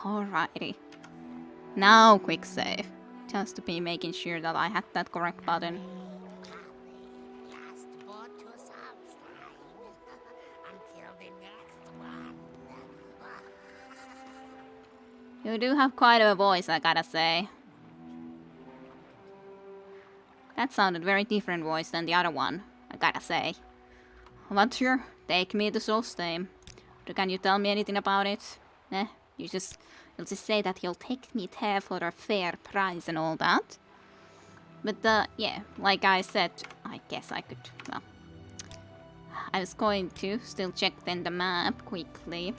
Alrighty. Now quick save. Just to be making sure that I had that correct button. You do have quite a voice, I gotta say. That sounded very different voice than the other one, I gotta say. What's your take me to Solstheim? Can you tell me anything about it? You'll just say that you'll take me there for a fair price and all that. But yeah, like I said, I guess I could, well, I was going to still check then the map quickly.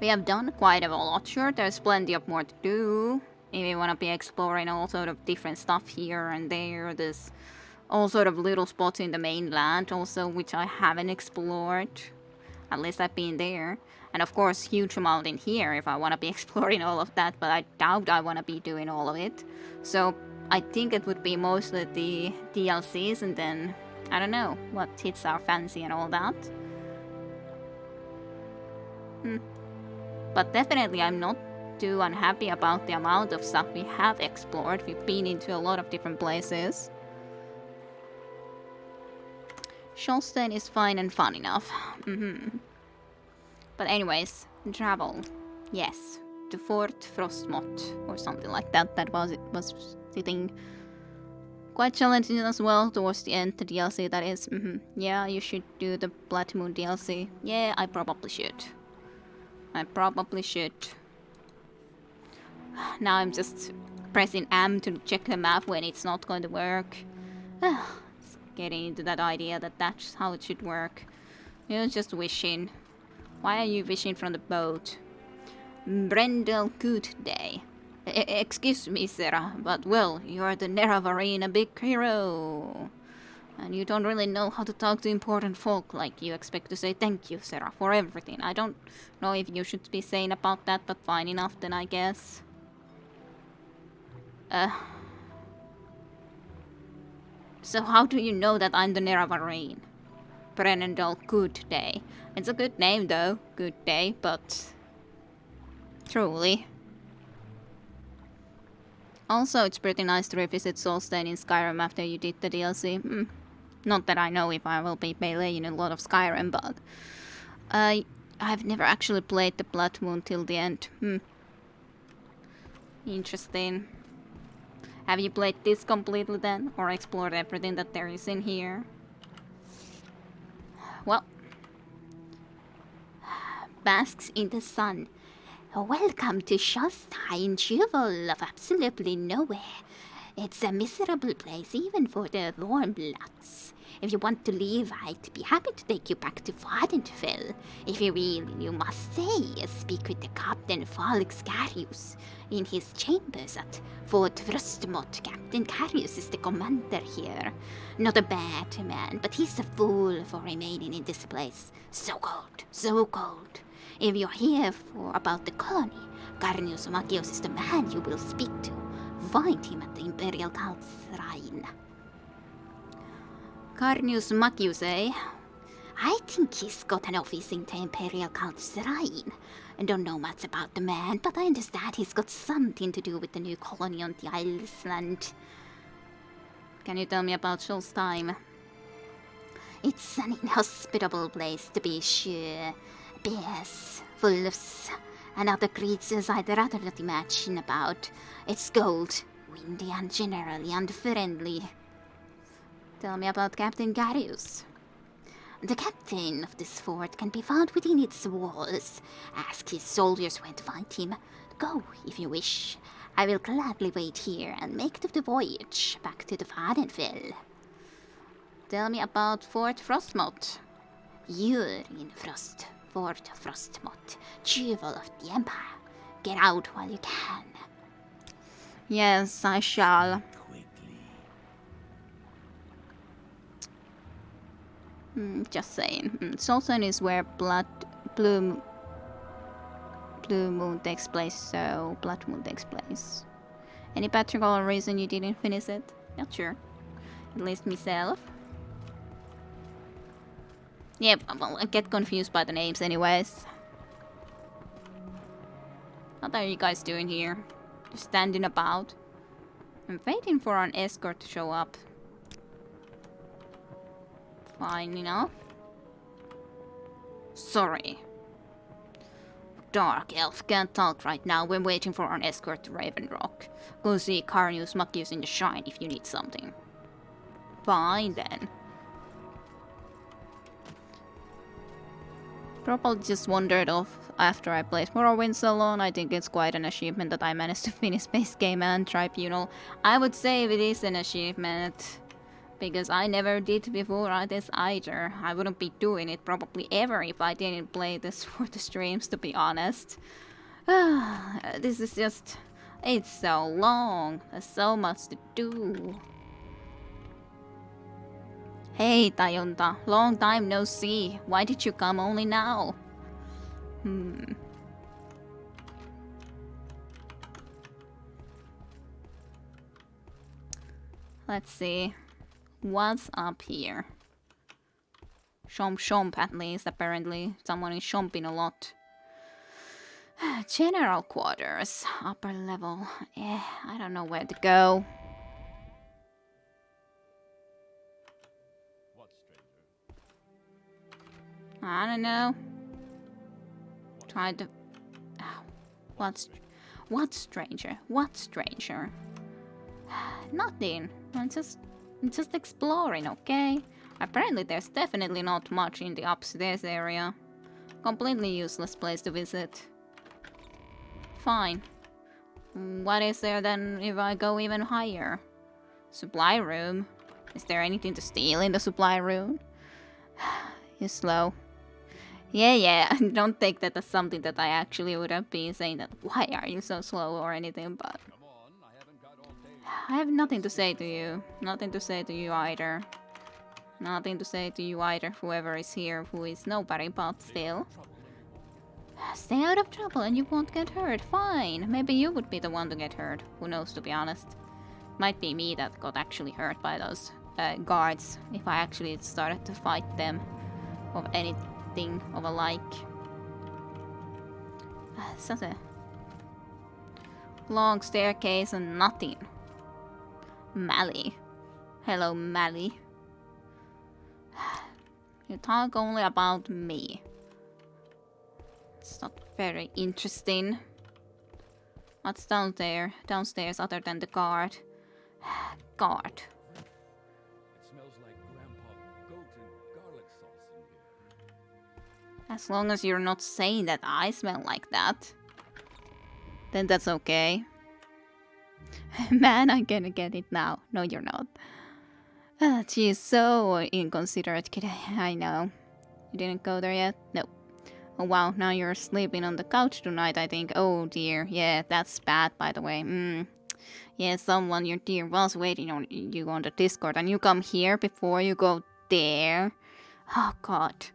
We have done quite a lot here, there's plenty of more to do. If you want to be exploring all sort of different stuff here and there, there's all sort of little spots in the mainland also which I haven't explored. At least I've been there. And of course, huge amount in here if I want to be exploring all of that, but I doubt I want to be doing all of it. So I think it would be mostly the DLCs and then, I don't know, what hits our fancy and all that. But definitely I'm not too unhappy about the amount of stuff we have explored. We've been into a lot of different places. Solstheim is fine and fun enough. But anyways, travel. Yes, to Fort Frostmoth or something like that. That was sitting quite challenging as well towards the end, the DLC that is. Yeah, you should do the Blood Moon DLC. Yeah, I probably should. Now I'm just pressing M to check the map when it's not going to work. It's getting into that idea that that's how it should work. You're just wishing. Why are you wishing from the boat? Brendel Good Day. Excuse me, Sarah, but well, you're the Nerevarine, a big hero. And you don't really know how to talk to important folk, like you expect to say thank you, Sarah, for everything. I don't know if you should be saying about that, but fine enough then, I guess. So how do you know that I'm the Nerevarine? Brendel Good Day. It's a good name though, Good Day, but truly. Also, it's pretty nice to revisit Solstheim in Skyrim after you did the DLC. Not that I know if I will be playing a lot of Skyrim, but I've never actually played the Blood Moon till the end. Interesting. Have you played this completely then, or explored everything that there is in here? Well, basks in the sun. Welcome to Solstheim, jewel of absolutely nowhere. It's a miserable place even for the warm bloods. If you want to leave, I'd be happy to take you back to Vardenfell. If you will, you must say, speak with the Captain Felix Carius in his chambers at Fort Frostmoth. Captain Carius is the commander here. Not a bad man, but he's a fool for remaining in this place. So cold, so cold. If you're here about the colony, Carnius Magius is the man you will speak to. Find him at the Imperial Cult's shrine. Carnius Magius, eh? I think he's got an office in the Imperial Cult's shrine. I don't know much about the man, but I understand he's got something to do with the new colony on the island. Can you tell me about Solstheim? It's an inhospitable place, to be sure. Bears, wolves, and other creatures I'd rather not imagine about. It's cold, windy, and generally unfriendly. Tell me about Captain Carius. The captain of this fort can be found within its walls. Ask his soldiers where to find him. Go, if you wish. I will gladly wait here and make the voyage back to the Vardenfell. Tell me about Fort Frostmoth. You're in Fort Frostmoth, jewel of the Empire. Get out while you can. Yes, I shall. Just saying. Solstheim is where Blue Moon takes place, so Blood Moon takes place. Any particular reason you didn't finish it? Not sure. At least myself. Yep, well, I get confused by the names anyways. What are you guys doing here? Just standing about? I'm waiting for an escort to show up. Fine enough. Sorry. Dark Elf can't talk right now. We're waiting for an escort to Raven Rock. Go see Carnius Macchius in the Shrine if you need something. Fine then. Probably just wandered off after I played Morrowind so long. I think it's quite an achievement that I managed to finish Base Game and Tribunal. I would say it is an achievement, because I never did before this either. I wouldn't be doing it probably ever if I didn't play this for the streams, to be honest. This is just... it's so long. There's so much to do. Hey, Tayonta. Long time no see. Why did you come only now? Let's see. What's up here? Shomp at least, apparently. Someone is shomping a lot. General quarters. Upper level. I don't know where to go. I don't know. Try to... What stranger? What stranger? Nothing. I'm just exploring, okay? Apparently there's definitely not much in the upstairs area. Completely useless place to visit. Fine. What is there then if I go even higher? Supply room? Is there anything to steal in the supply room? You're slow. Yeah, don't take that as something that I actually would have been saying that why are you so slow or anything, but... I have nothing to say to you. Nothing to say to you either. Nothing to say to you either, whoever is here, who is nobody, but still. Stay out of trouble and you won't get hurt. Fine. Maybe you would be the one to get hurt. Who knows, to be honest. Might be me that got actually hurt by those guards, if I actually started to fight them of anything of a like. Such a long staircase and nothing. Mally. Hello, Mally. You talk only about me. It's not very interesting. What's down there? Downstairs other than the guard? Guard. It smells like Grandpa goat and garlic sauce in here. As long as you're not saying that I smell like that, then that's okay. Man, I'm gonna get it now. No, you're not. She's so inconsiderate, kid. I know. You didn't go there yet? No. Oh wow, now you're sleeping on the couch tonight, I think. Oh dear. Yeah, that's bad, by the way. Yeah, someone, your dear, was waiting on you on the Discord, and you come here before you go there? Oh god.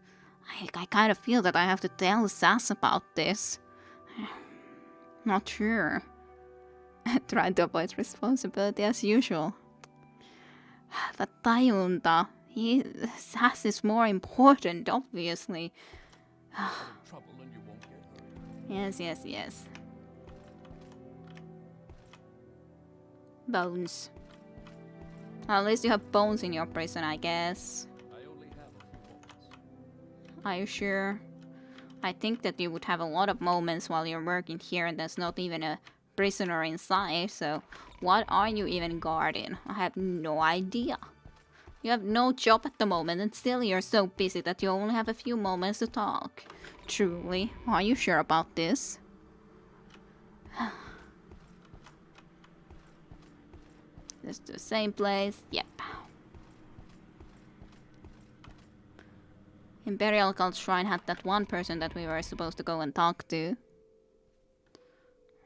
I kind of feel that I have to tell Sass about this. Not sure. Try to avoid responsibility as usual. But Tayunta, Sass is more important, obviously. Yes. Bones. At least you have bones in your prison, I guess. I only have a few moments. Are you sure? I think that you would have a lot of moments while you're working here and there's not even a prisoner inside, so what are you even guarding? I have no idea. You have no job at the moment and still you're so busy that you only have a few moments to talk. Truly, are you sure about this? It's the same place, yep. Imperial Cult Shrine had that one person that we were supposed to go and talk to.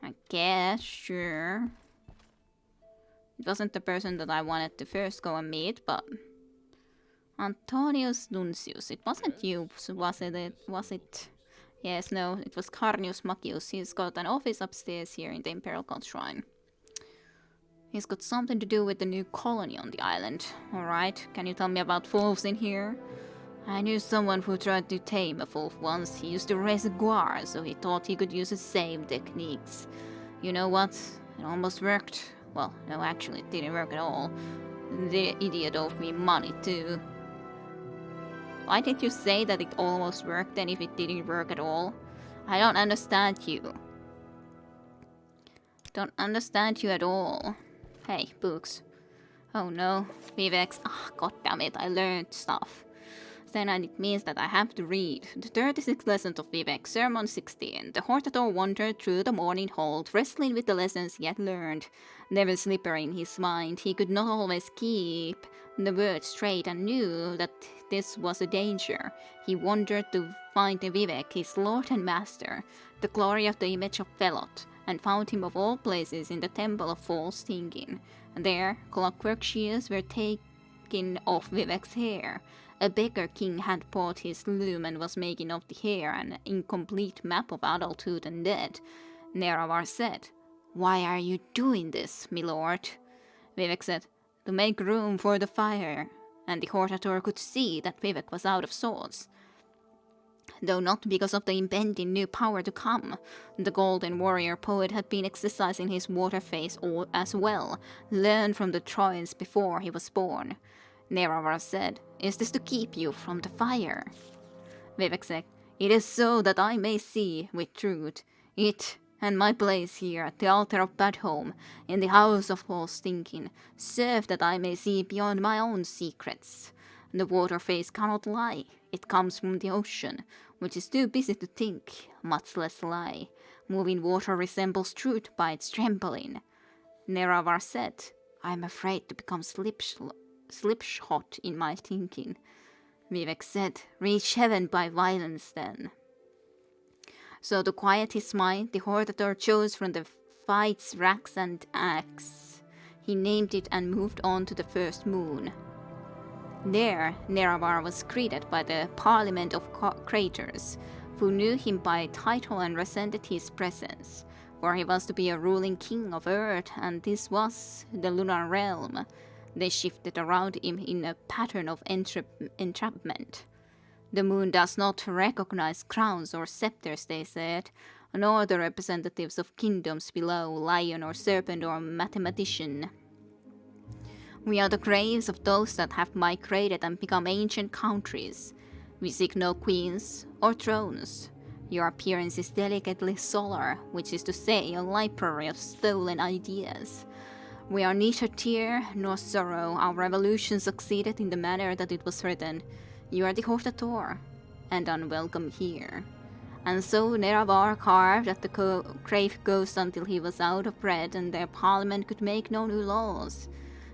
I guess, sure. It wasn't the person that I wanted to first go and meet, but... Antonius Nuncius. It wasn't you, was it? Yes, no, it was Carnius Macchius. He's got an office upstairs here in the Imperial Cult Shrine. He's got something to do with the new colony on the island. Alright, can you tell me about wolves in here? I knew someone who tried to tame a wolf once. He used to raise a guar, so he thought he could use the same techniques. You know what? It almost worked. Well, no, actually, it didn't work at all. The idiot owed me money, too. Why did you say that it almost worked then if it didn't work at all? I don't understand you. Don't understand you at all. Hey, books. Oh no, Vivek's. Ah, god damn it, I learned stuff. Then it means that I have to read. The 36th lesson of Vivek, Sermon 16. The Hortator wandered through the morning hold, wrestling with the lessons he had learned. Never slippery in his mind, he could not always keep the words straight and knew that this was a danger. He wandered to find Vivek, his lord and master, the glory of the image of Felot, and found him of all places in the temple of false thinking. There, clockwork shears were taken off Vivek's hair. A beggar king had bought his loom and was making of the hair an incomplete map of adulthood and death. Neravar said, "Why are you doing this, my lord?" Vivek said, "To make room for the fire." And the Hortator could see that Vivek was out of sorts. Though not because of the impending new power to come. The golden warrior poet had been exercising his water face as well, learned from the Trojans before he was born. Neravar said, "Is this to keep you from the fire?" Vivek said, "It is so that I may see with truth it and my place here at the altar of Badholm, in the house of false thinking, serve that I may see beyond my own secrets. The water face cannot lie. It comes from the ocean, which is too busy to think, much less lie. Moving water resembles truth by its trembling." Neravar said, "I am afraid to become slipshod in my thinking." Vivek said, "Reach heaven by violence then." So to quiet his mind, the Hortator chose from the fight's racks and axe. He named it and moved on to the first moon. There, Neravar was greeted by the Parliament of Craters, who knew him by title and resented his presence, for he was to be a ruling king of Earth, and this was the lunar realm. They shifted around him in a pattern of entrapment. The moon does not recognize crowns or scepters, they said, nor the representatives of kingdoms below, lion or serpent or mathematician. We are the graves of those that have migrated and become ancient countries. We seek no queens or thrones. Your appearance is delicately solar, which is to say a library of stolen ideas. We are neither tear nor sorrow. Our revolution succeeded in the manner that it was written. You are the Hortator, and unwelcome here. And so Neravar carved at the grave ghost until he was out of bread and their parliament could make no new laws.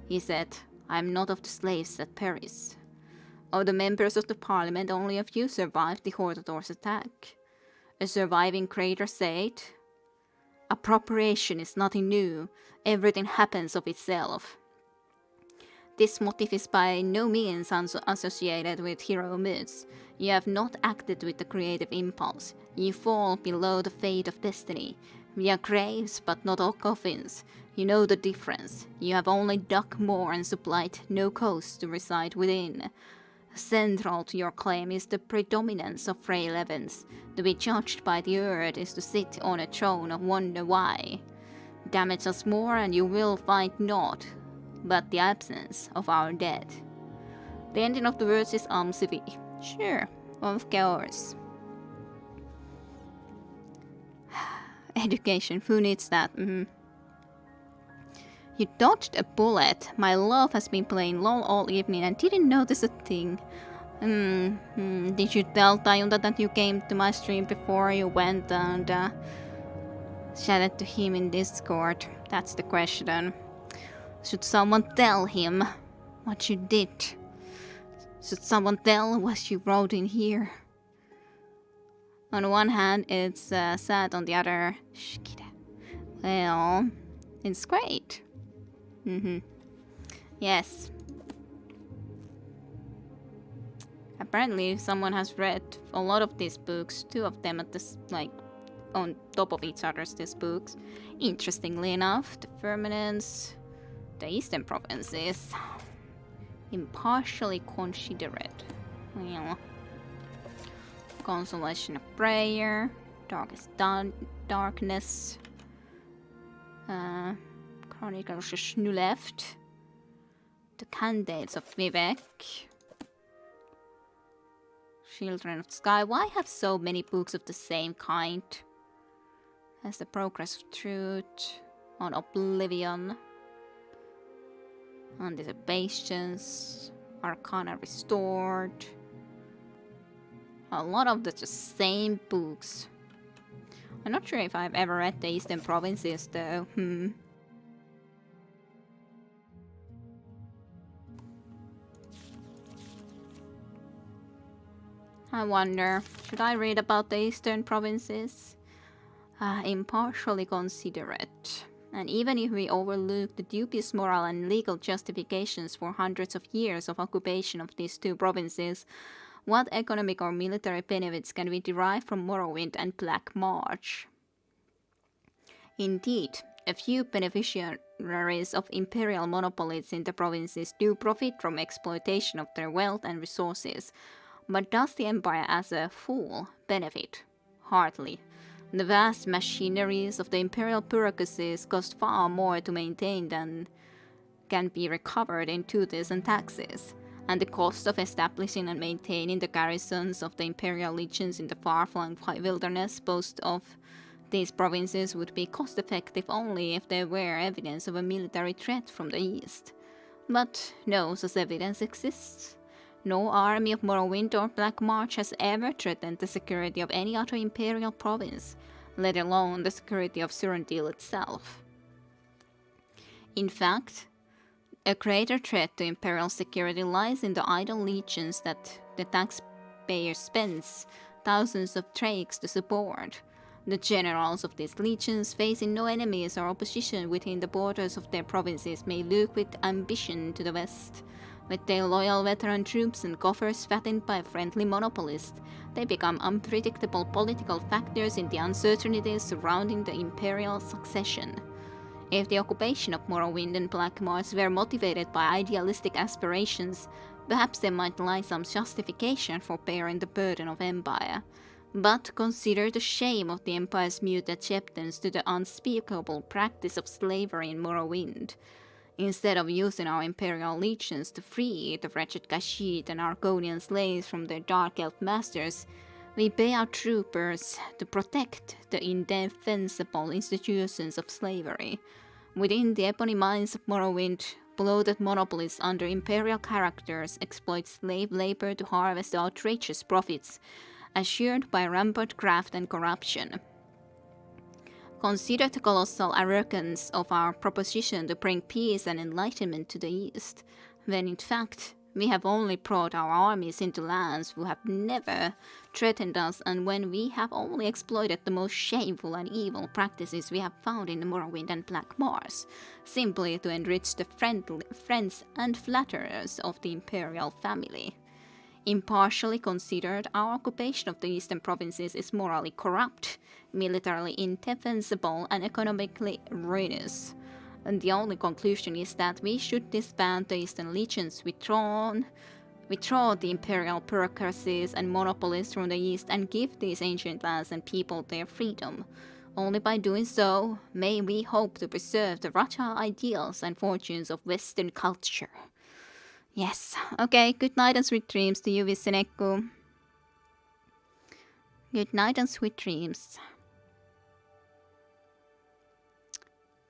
He said, "I am not of the slaves that perish." Of the members of the parliament, only a few survived the Hortator's attack. A surviving crater said, "Appropriation is nothing new. Everything happens of itself." This motif is by no means associated with hero myths. You have not acted with the creative impulse. You fall below the fate of destiny. We are graves, but not all coffins. You know the difference. You have only dug more and supplied no coast to reside within. Central to your claim is the predominance of frail events. To be judged by the earth is to sit on a throne of wonder why. Damage us more and you will find naught but the absence of our dead. The ending of the words is Amsivi. Sure, of course. Education, who needs that? You dodged a bullet. My love has been playing LOL all evening and didn't notice a thing. Did you tell Tayunda that you came to my stream before you went and chatted to him in Discord? That's the question. Should someone tell him what you did? Should someone tell what you wrote in here? On one hand, it's sad. On the other, well, it's great. Yes. Apparently, someone has read a lot of these books. 2 of them at this, like, on top of each other's these books. Interestingly enough, the Firmaments, the Eastern Provinces, impartially considerate. Yeah. Consolation of Prayer, Darkest Darkness, Chronicles of Snuleft, The Candles of Vivek, Children of the Sky. Why have so many books of the same kind? As the Progress of Truth, on Oblivion, Anticipations, Arcana Restored. A lot of the just same books. I'm not sure if I've ever read the Eastern Provinces though. I wonder, should I read about the Eastern Provinces? Impartially consider it. And even if we overlook the dubious moral and legal justifications for hundreds of years of occupation of these two provinces, what economic or military benefits can we derive from Morrowind and Black March? Indeed, a few beneficiaries of imperial monopolies in the provinces do profit from exploitation of their wealth and resources. But does the empire as a whole benefit? Hardly. The vast machineries of the imperial bureaucracies cost far more to maintain than can be recovered in duties and taxes, and the cost of establishing and maintaining the garrisons of the imperial legions in the far-flung wilderness both of these provinces would be cost-effective only if there were evidence of a military threat from the east. But no such evidence exists. No army of Morrowind or Black March has ever threatened the security of any other imperial province, let alone the security of Cyrodiil itself. In fact, a greater threat to imperial security lies in the idle legions that the taxpayer spends thousands of drakes to support. The generals of these legions, facing no enemies or opposition within the borders of their provinces, may look with ambition to the west. With their loyal veteran troops and coffers fattened by friendly monopolists, they become unpredictable political factors in the uncertainties surrounding the imperial succession. If the occupation of Morrowind and Black March were motivated by idealistic aspirations, perhaps there might lie some justification for bearing the burden of empire. But consider the shame of the empire's mute acceptance to the unspeakable practice of slavery in Morrowind. Instead of using our imperial legions to free the wretched Khajiit and Argonian slaves from their dark elf masters, we pay our troopers to protect the indefensible institutions of slavery. Within the ebony mines of Morrowind, bloated monopolies under imperial characters exploit slave labor to harvest the outrageous profits, assured by rampant graft and corruption. Consider the colossal arrogance of our proposition to bring peace and enlightenment to the East, when in fact we have only brought our armies into lands who have never threatened us, and when we have only exploited the most shameful and evil practices we have found in the Morrowind and Black Marsh, simply to enrich the friends and flatterers of the imperial family. Impartially considered, our occupation of the eastern provinces is morally corrupt, militarily indefensible, and economically ruinous. And the only conclusion is that we should disband the eastern legions, withdraw the imperial bureaucracies and monopolies from the east, and give these ancient lands and people their freedom. Only by doing so may we hope to preserve the Raja ideals and fortunes of Western culture. Yes, okay, good night and sweet dreams to you, Visinekku. Good night and sweet dreams.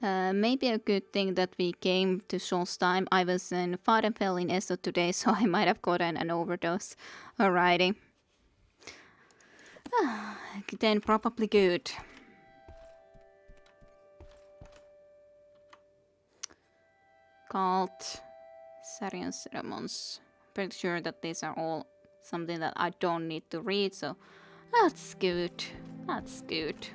Maybe a good thing that we came to Solstheim. I was in Fadenfell in Esso today, so I might have gotten an overdose. Alrighty. Then probably good. Cult. Sarian Ceremons. Pretty sure that these are all something that I don't need to read, so that's good. That's good.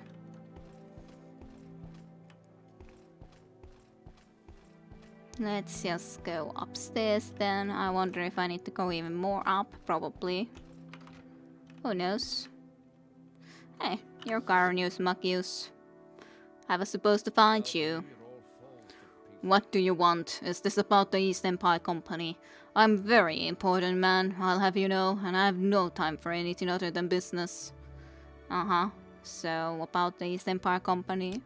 Let's just go upstairs then. I wonder if I need to go even more up, probably. Who knows? Hey, you're Caronius Macchius. I was supposed to find you. What do you want? Is this about the East Empire Company? I'm very important, man, I'll have you know, and I have no time for anything other than business. Uh-huh. So, about the East Empire Company?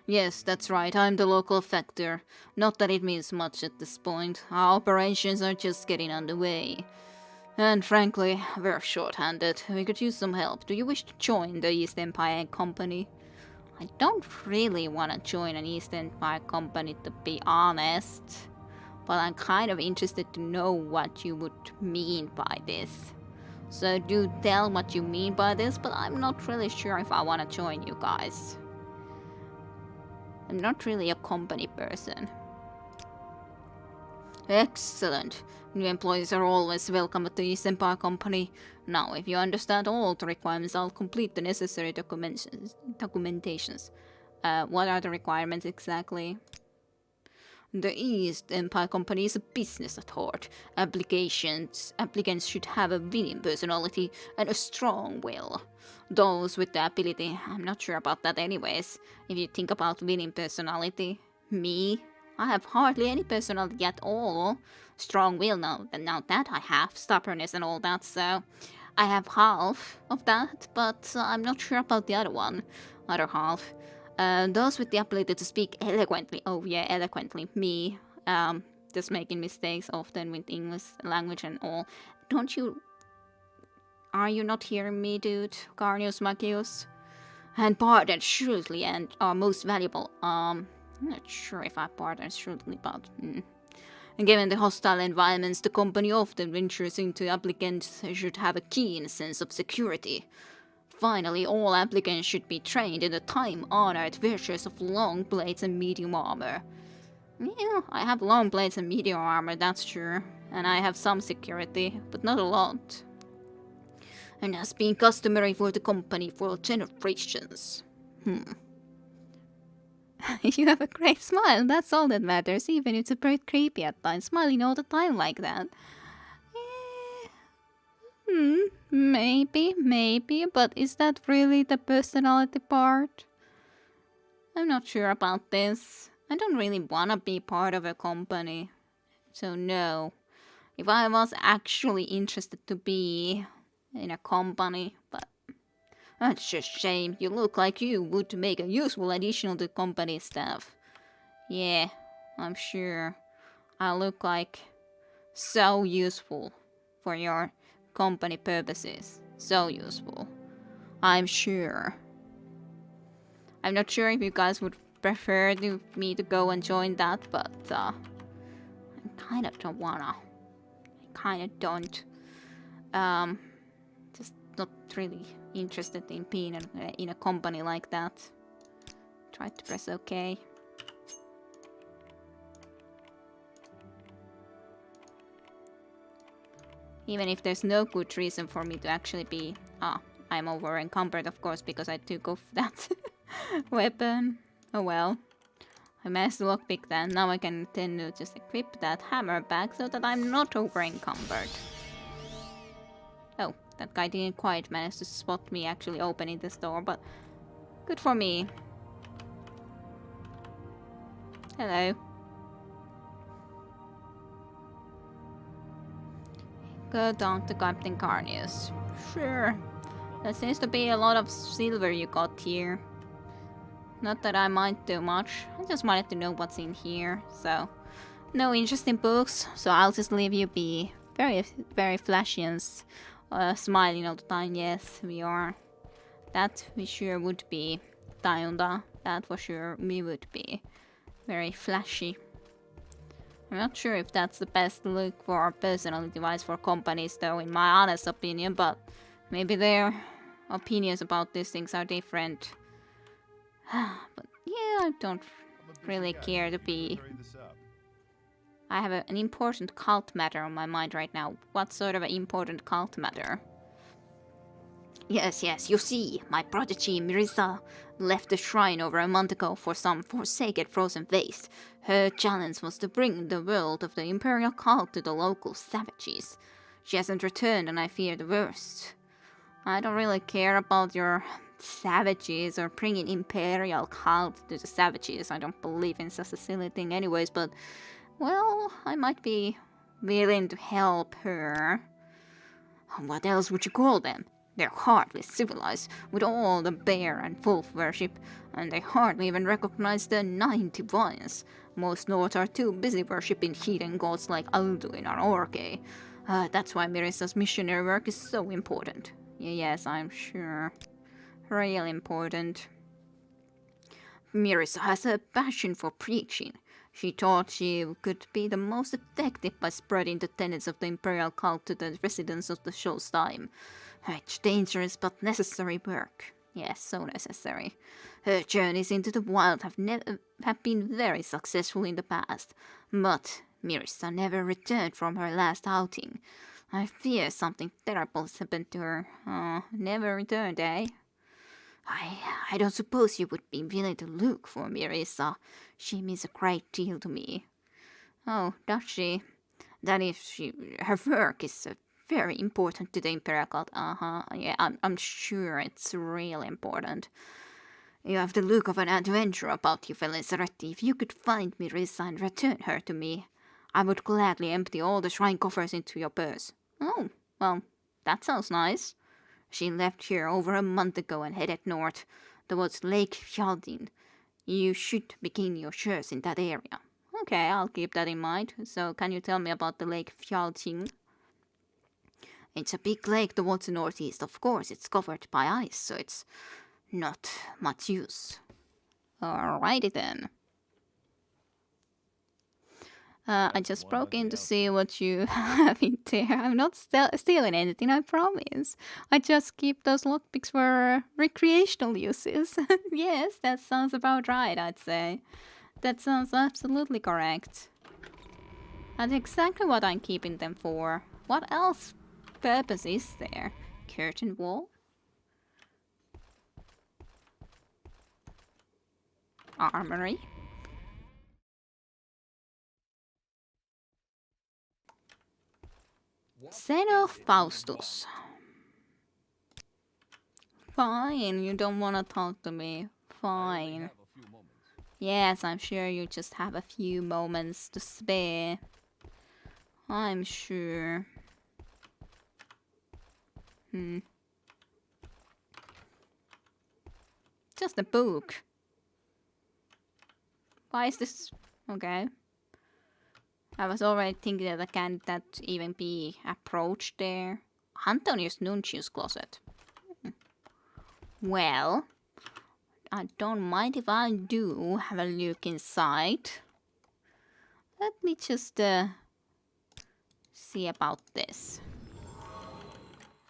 Yes, that's right, I'm the local factor. Not that it means much at this point. Our operations are just getting underway. And frankly, we're short-handed. We could use some help. Do you wish to join the East Empire Company? I don't really want to join an East Empire Company, to be honest. But I'm kind of interested to know what you would mean by this. So do tell what you mean by this, but I'm not really sure if I want to join you guys. I'm not really a company person. Excellent. New employees are always welcome at the East Empire Company. Now, if you understand all the requirements, I'll complete the necessary documentations. What are the requirements exactly? The East Empire Company is a business at heart. Applicants should have a winning personality and a strong will. Those with the ability, I'm not sure about that anyways. If you think about winning personality, me, I have hardly any personality at all. Strong will, now that I have, stubbornness and all that, so I have half of that, but I'm not sure about the other half. Those with the ability to speak eloquently, oh yeah, eloquently, me, just making mistakes often with English language and all. Are you not hearing me, dude? Carnius Magius? And pardon shrewdly and are most valuable. I'm not sure if I pardon shrewdly, but... Given the hostile environments, the company often ventures into applicants should have a keen sense of security. Finally, all applicants should be trained in the time-honored virtues of long blades and medium armor. Yeah, I have long blades and medium armor, that's true. And I have some security, but not a lot. And has been customary for the company for generations. You have a great smile, that's all that matters, even if it's a bit creepy at times, smiling all the time like that. Maybe, but is that really the personality part? I'm not sure about this. I don't really wanna be part of a company. So no. If I was actually interested to be in a company, but that's just a shame. You look like you would make a useful addition to company staff. Yeah, I'm sure. I look like so useful for your company purposes. So useful. I'm sure. I'm not sure if you guys would prefer me to go and join that, but I kinda don't wanna. I kinda don't. Just not really interested in being in a company like that. Try to press OK. Even if there's no good reason for me to actually be... I'm over encumbered, of course, because I took off that weapon. Oh well. I managed to lockpick that. Now I can tend to just equip that hammer back so that I'm not over encumbered. Oh, that guy didn't quite manage to spot me actually opening this door, but good for me. Hello. Go down to Captain Carnius. Sure. There seems to be a lot of silver you got here. Not that I mind too much. I just wanted to know what's in here. So, no interesting books. So I'll just leave you be. Very flashy and smiling all the time. Yes, we are. That we sure would be. Tayunda. That for sure we would be. Very flashy. I'm not sure if that's the best look for a personality-wise for companies though, in my honest opinion, but maybe their opinions about these things are different. But yeah, I don't really care to be... I have an important cult matter on my mind right now. What sort of an important cult matter? Yes, you see, my prodigy Mirisa left the shrine over a month ago for some forsaken frozen vase. Her challenge was to bring the world of the imperial cult to the local savages. She hasn't returned and I fear the worst. I don't really care about your savages or bringing imperial cult to the savages. I don't believe in such a silly thing anyways, but... well, I might be willing to help her. What else would you call them? They're hardly civilized, with all the bear and wolf worship, and they hardly even recognize the 9 divines. Most North are too busy worshipping heathen gods like Alduin or Orke. That's why Mirissa's missionary work is so important. Yes, I'm sure. Real important. Mirissa has a passion for preaching. She thought she could be the most effective by spreading the tenets of the imperial cult to the residents of the show's time. It's dangerous but necessary work. Yes, so necessary. Her journeys into the wild have been very successful in the past, but Mirissa never returned from her last outing. I fear something terrible has happened to her. Never returned, eh? I don't suppose you would be willing to look for Mirissa. She means a great deal to me. Oh, does she? That if her work is very important to the Imperial cult. Yeah, I'm sure it's really important. You have the look of an adventurer about you, Feliceretti. If you could find Mirissa and return her to me, I would gladly empty all the shrine coffers into your purse. Oh, well, that sounds nice. She left here over a month ago and headed north, towards Lake Fjaldin. You should begin your search in that area. Okay, I'll keep that in mind. So, can you tell me about the Lake Fjaldin? It's a big lake towards the northeast. Of course, it's covered by ice, so it's not much use. Alrighty then. I just broke in to see what you have in there. I'm not stealing anything, I promise. I just keep those lockpicks for recreational uses. Yes, that sounds about right, I'd say. That sounds absolutely correct. That's exactly what I'm keeping them for. What else purpose is there? Curtain wall? Armory? Zeno Faustus. Fine, you don't want to talk to me. Fine. Yes, I'm sure you just have a few moments to spare. I'm sure. Just a book. Why is this... Okay. I was already thinking that can that even be approached there? Antonius Nuncius closet. Well, I don't mind if I do have a look inside. Let me just see about this.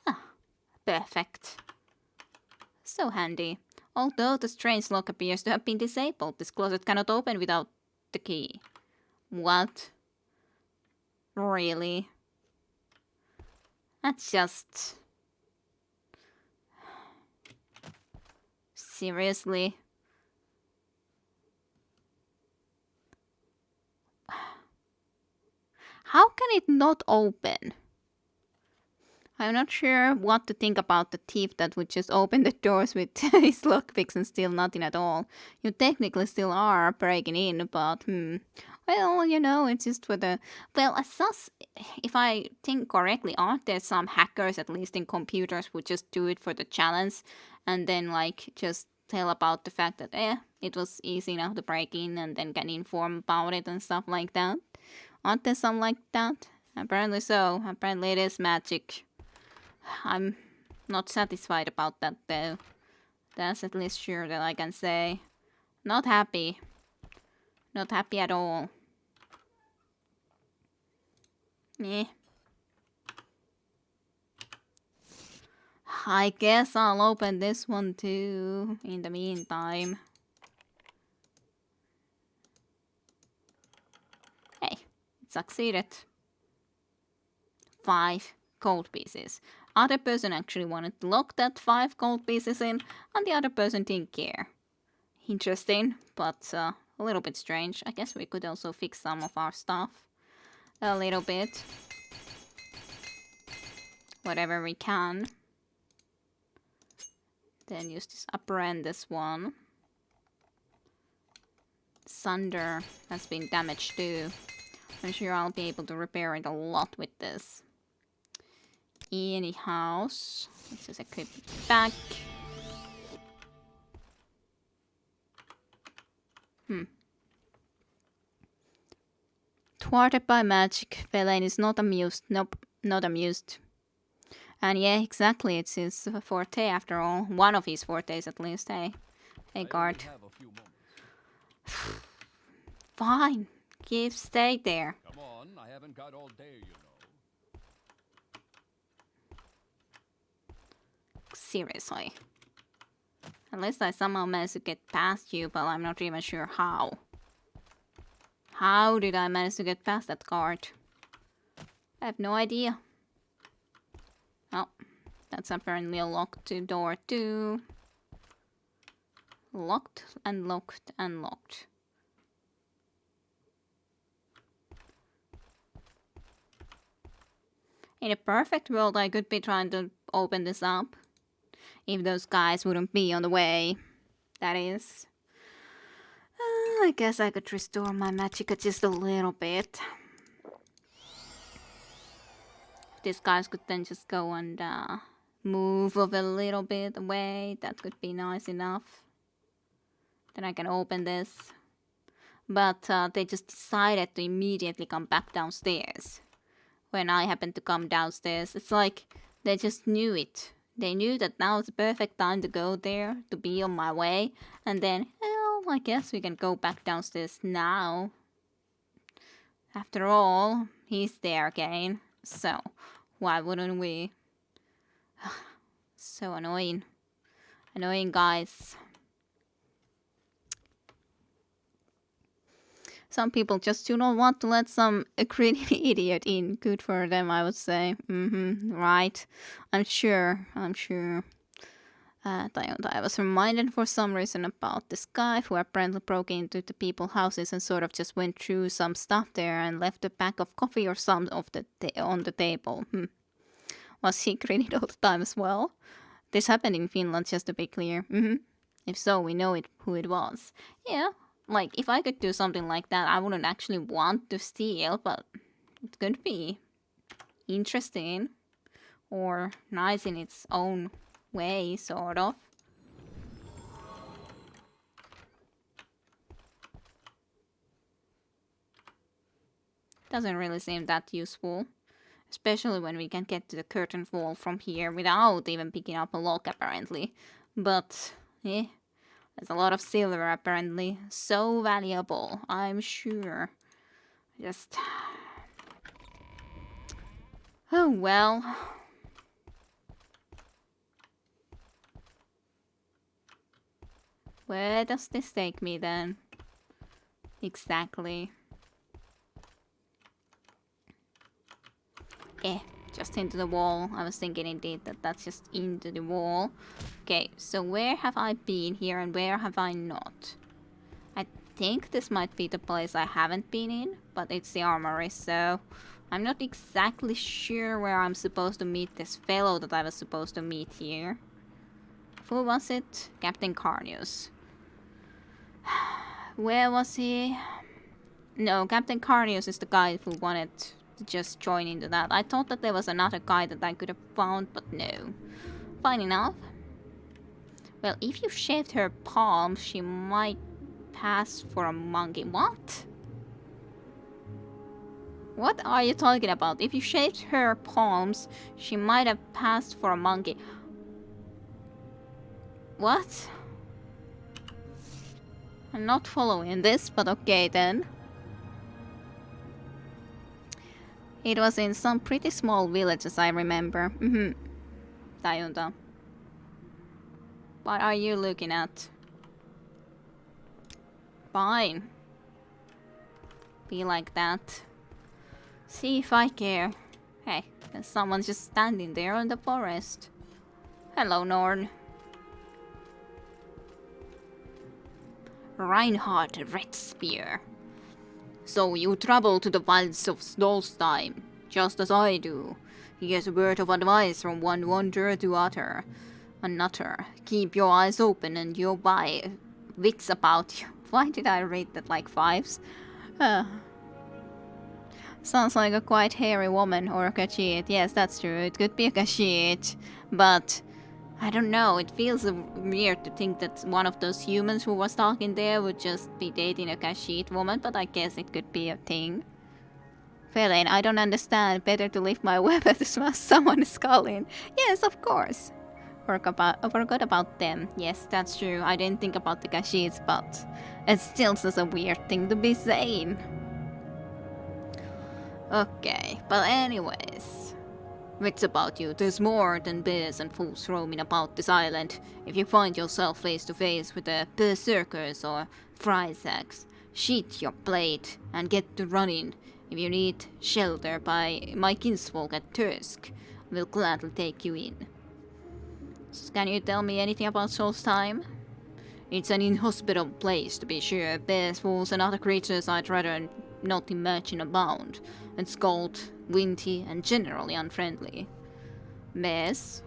Ah, perfect. So handy. Although the strange lock appears to have been disabled, this closet cannot open without the key. What? Really? That's just... Seriously? How can it not open? I'm not sure what to think about the thief that would just open the doors with his lockpicks and steal nothing at all. You technically still are breaking in, but well, you know, it's just for the... Well, if I think correctly, aren't there some hackers, at least in computers, who just do it for the challenge and then, like, just tell about the fact that, it was easy enough to break in and then can inform about it and stuff like that? Aren't there some like that? Apparently so. Apparently it is magic. I'm not satisfied about that though. That's at least sure that I can say. Not happy. Not happy at all. Eh. I guess I'll open this one too in the meantime. Hey, it succeeded. 5 gold pieces. Other person actually wanted to lock that 5 gold pieces in, and the other person didn't care. Interesting, but a little bit strange. I guess we could also fix some of our stuff. A little bit. Whatever we can. Then use this apprentice one. Sunder has been damaged too. I'm sure I'll be able to repair it a lot with this. Anyhow, let's just equip it back. Thwarted by magic, Verlaine is not amused. Nope, not amused. And yeah, exactly, it's his forte after all. One of his fortes at least, hey. Hey, guard. Have a few moments. Fine. Stay there. Come on, I haven't got all day, you know. Seriously. At least I somehow managed to get past you, but I'm not even sure how. How did I manage to get past that guard? I have no idea. Oh, that's apparently a locked door too. Locked and locked and locked. In a perfect world, I could be trying to open this up. If those guys wouldn't be on the way. That is. I guess I could restore my magic just a little bit. These guys could then just go and move a little bit away. That could be nice enough. Then I can open this. But they just decided to immediately come back downstairs. When I happened to come downstairs, it's like they just knew it. They knew that now is the perfect time to go there, to be on my way. And then, well, I guess we can go back downstairs now. After all, he's there again. So, why wouldn't we? So annoying. Annoying guys. Some people just do not want to let some greedy idiot in. Good for them, I would say. Right. I'm sure. I was reminded for some reason about this guy who apparently broke into the people's houses and sort of just went through some stuff there and left a pack of coffee or some of on the table. Was he greedy all the time as well? This happened in Finland, just to be clear. If so, we know who it was. Yeah. Like, if I could do something like that, I wouldn't actually want to steal, but it could be interesting or nice in its own way, sort of. Doesn't really seem that useful, especially when we can get to the curtain wall from here without even picking up a lock, apparently. But, eh. There's a lot of silver, apparently. So valuable, I'm sure. Just... Oh, well. Where does this take me, then? Exactly. Just into the wall. I was thinking indeed that that's just into the wall. Okay, so where have I been here and where have I not? I think this might be the place I haven't been in, but it's the armory, so I'm not exactly sure where I'm supposed to meet this fellow that I was supposed to meet here. Who was it? Captain Carnius. Where was he? No, Captain Carnius is the guy who wanted to just join into that. I thought that there was another guy that I could have found, but no. Fine enough. Well, if you shaved her palm, she might pass for a monkey. What? What are you talking about? If you shaved her palms, she might have passed for a monkey. What? I'm not following this, but okay then. It was in some pretty small village, as I remember. Tajunta. What are you looking at? Fine. Be like that. See if I care. Hey, there's someone just standing there in the forest. Hello, Norn. Reinhard Redspear. So you travel to the wilds of Stolstein, just as I do. Here's a word of advice from one wanderer to another. Keep your eyes open and your wits about you. Why did I read that like fives? Sounds like a quite hairy woman or a Khajiit. Yes, that's true. It could be a Khajiit. But I don't know. It feels weird to think that one of those humans who was talking there would just be dating a Khajiit woman. But I guess it could be a thing. Feline, I don't understand. Better to lift my weapon to smash someone skull in. Yes, of course. I forgot about them. Yes, that's true. I didn't think about the Khajiits, but it's still such a weird thing to be saying. Okay, but anyways. Wits about you, there's more than bears and fools roaming about this island. If you find yourself face to face with the berserkers or Frysacks, sheath your blade and get to running. If you need shelter by my kinsfolk at Tursk, we'll gladly take you in. Can you tell me anything about Solstheim? It's an inhospitable place, to be sure. Bears, fools, and other creatures I'd rather not imagine abound. It's cold, windy, and generally unfriendly. Bears?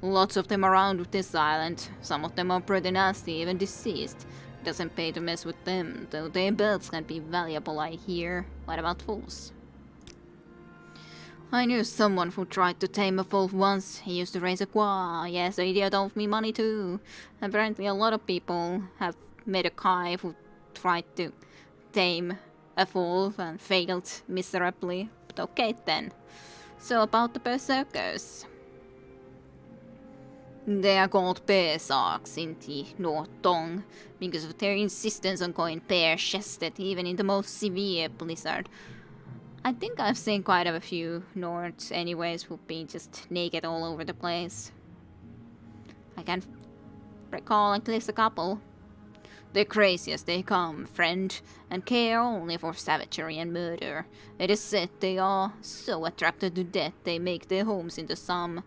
Lots of them around with this island. Some of them are pretty nasty, even deceased. Doesn't pay to mess with them, though their belts can be valuable, I hear. What about fools? I knew someone who tried to tame a wolf once. He used to raise a quaw. Yes, the idiot owed me money too. Apparently a lot of people have met a guy who tried to tame a wolf and failed miserably. But okay then. So about the berserkers. They are called berserks in the North Tongue because of their insistence on going bare-chested even in the most severe blizzard. I think I've seen quite a few Nords anyways who've been just naked all over the place. I can recall at least a couple. They're crazy as they come, friend, and care only for savagery and murder. It is said they are so attracted to death they make their homes in some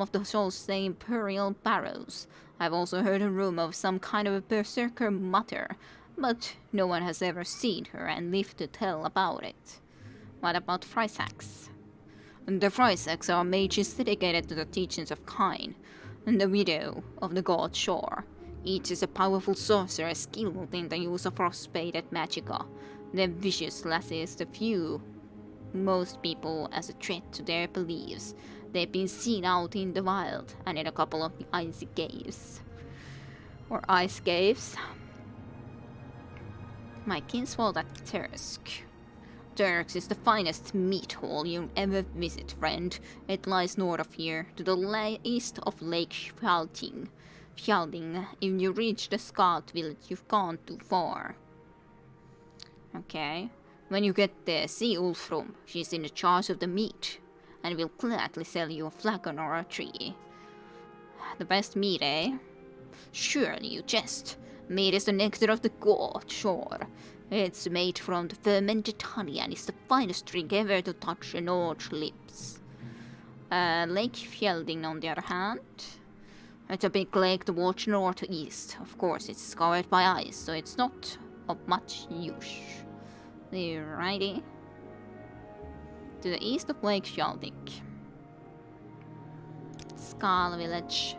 of the souls the imperial barrows. I've also heard a rumor of some kind of a berserker mother, but no one has ever seen her and lived to tell about it. What about Frysacks? The Frysacks are mages dedicated to the teachings of Kain, and the widow of the god Shor. Each is a powerful sorcerer skilled in the use of frostbaited magicka. Their vicious lasses view most people as a threat to their beliefs. They've been seen out in the wild and in a couple of the icy caves. Or ice caves. My kinsfolk at Tursk. Turks is the finest meat hall you'll ever visit, friend. It lies north of here, to the east of Lake Fjalding. If you reach the Scot village, you've gone too far. Okay. When you get there, see Ulfrum. She's in charge of the meat, and will gladly sell you a flagon or a tree. The best meat, eh? Surely you jest. Meat is the nectar of the god, sure. It's made from the fermented honey and is the finest drink ever to touch an Nord's lips. Lake Fjalding, on the other hand, it's a big lake towards northeast. Of course, it's covered by ice, so it's not of much use. Alrighty. To the east of Lake Fjalding. Skal village.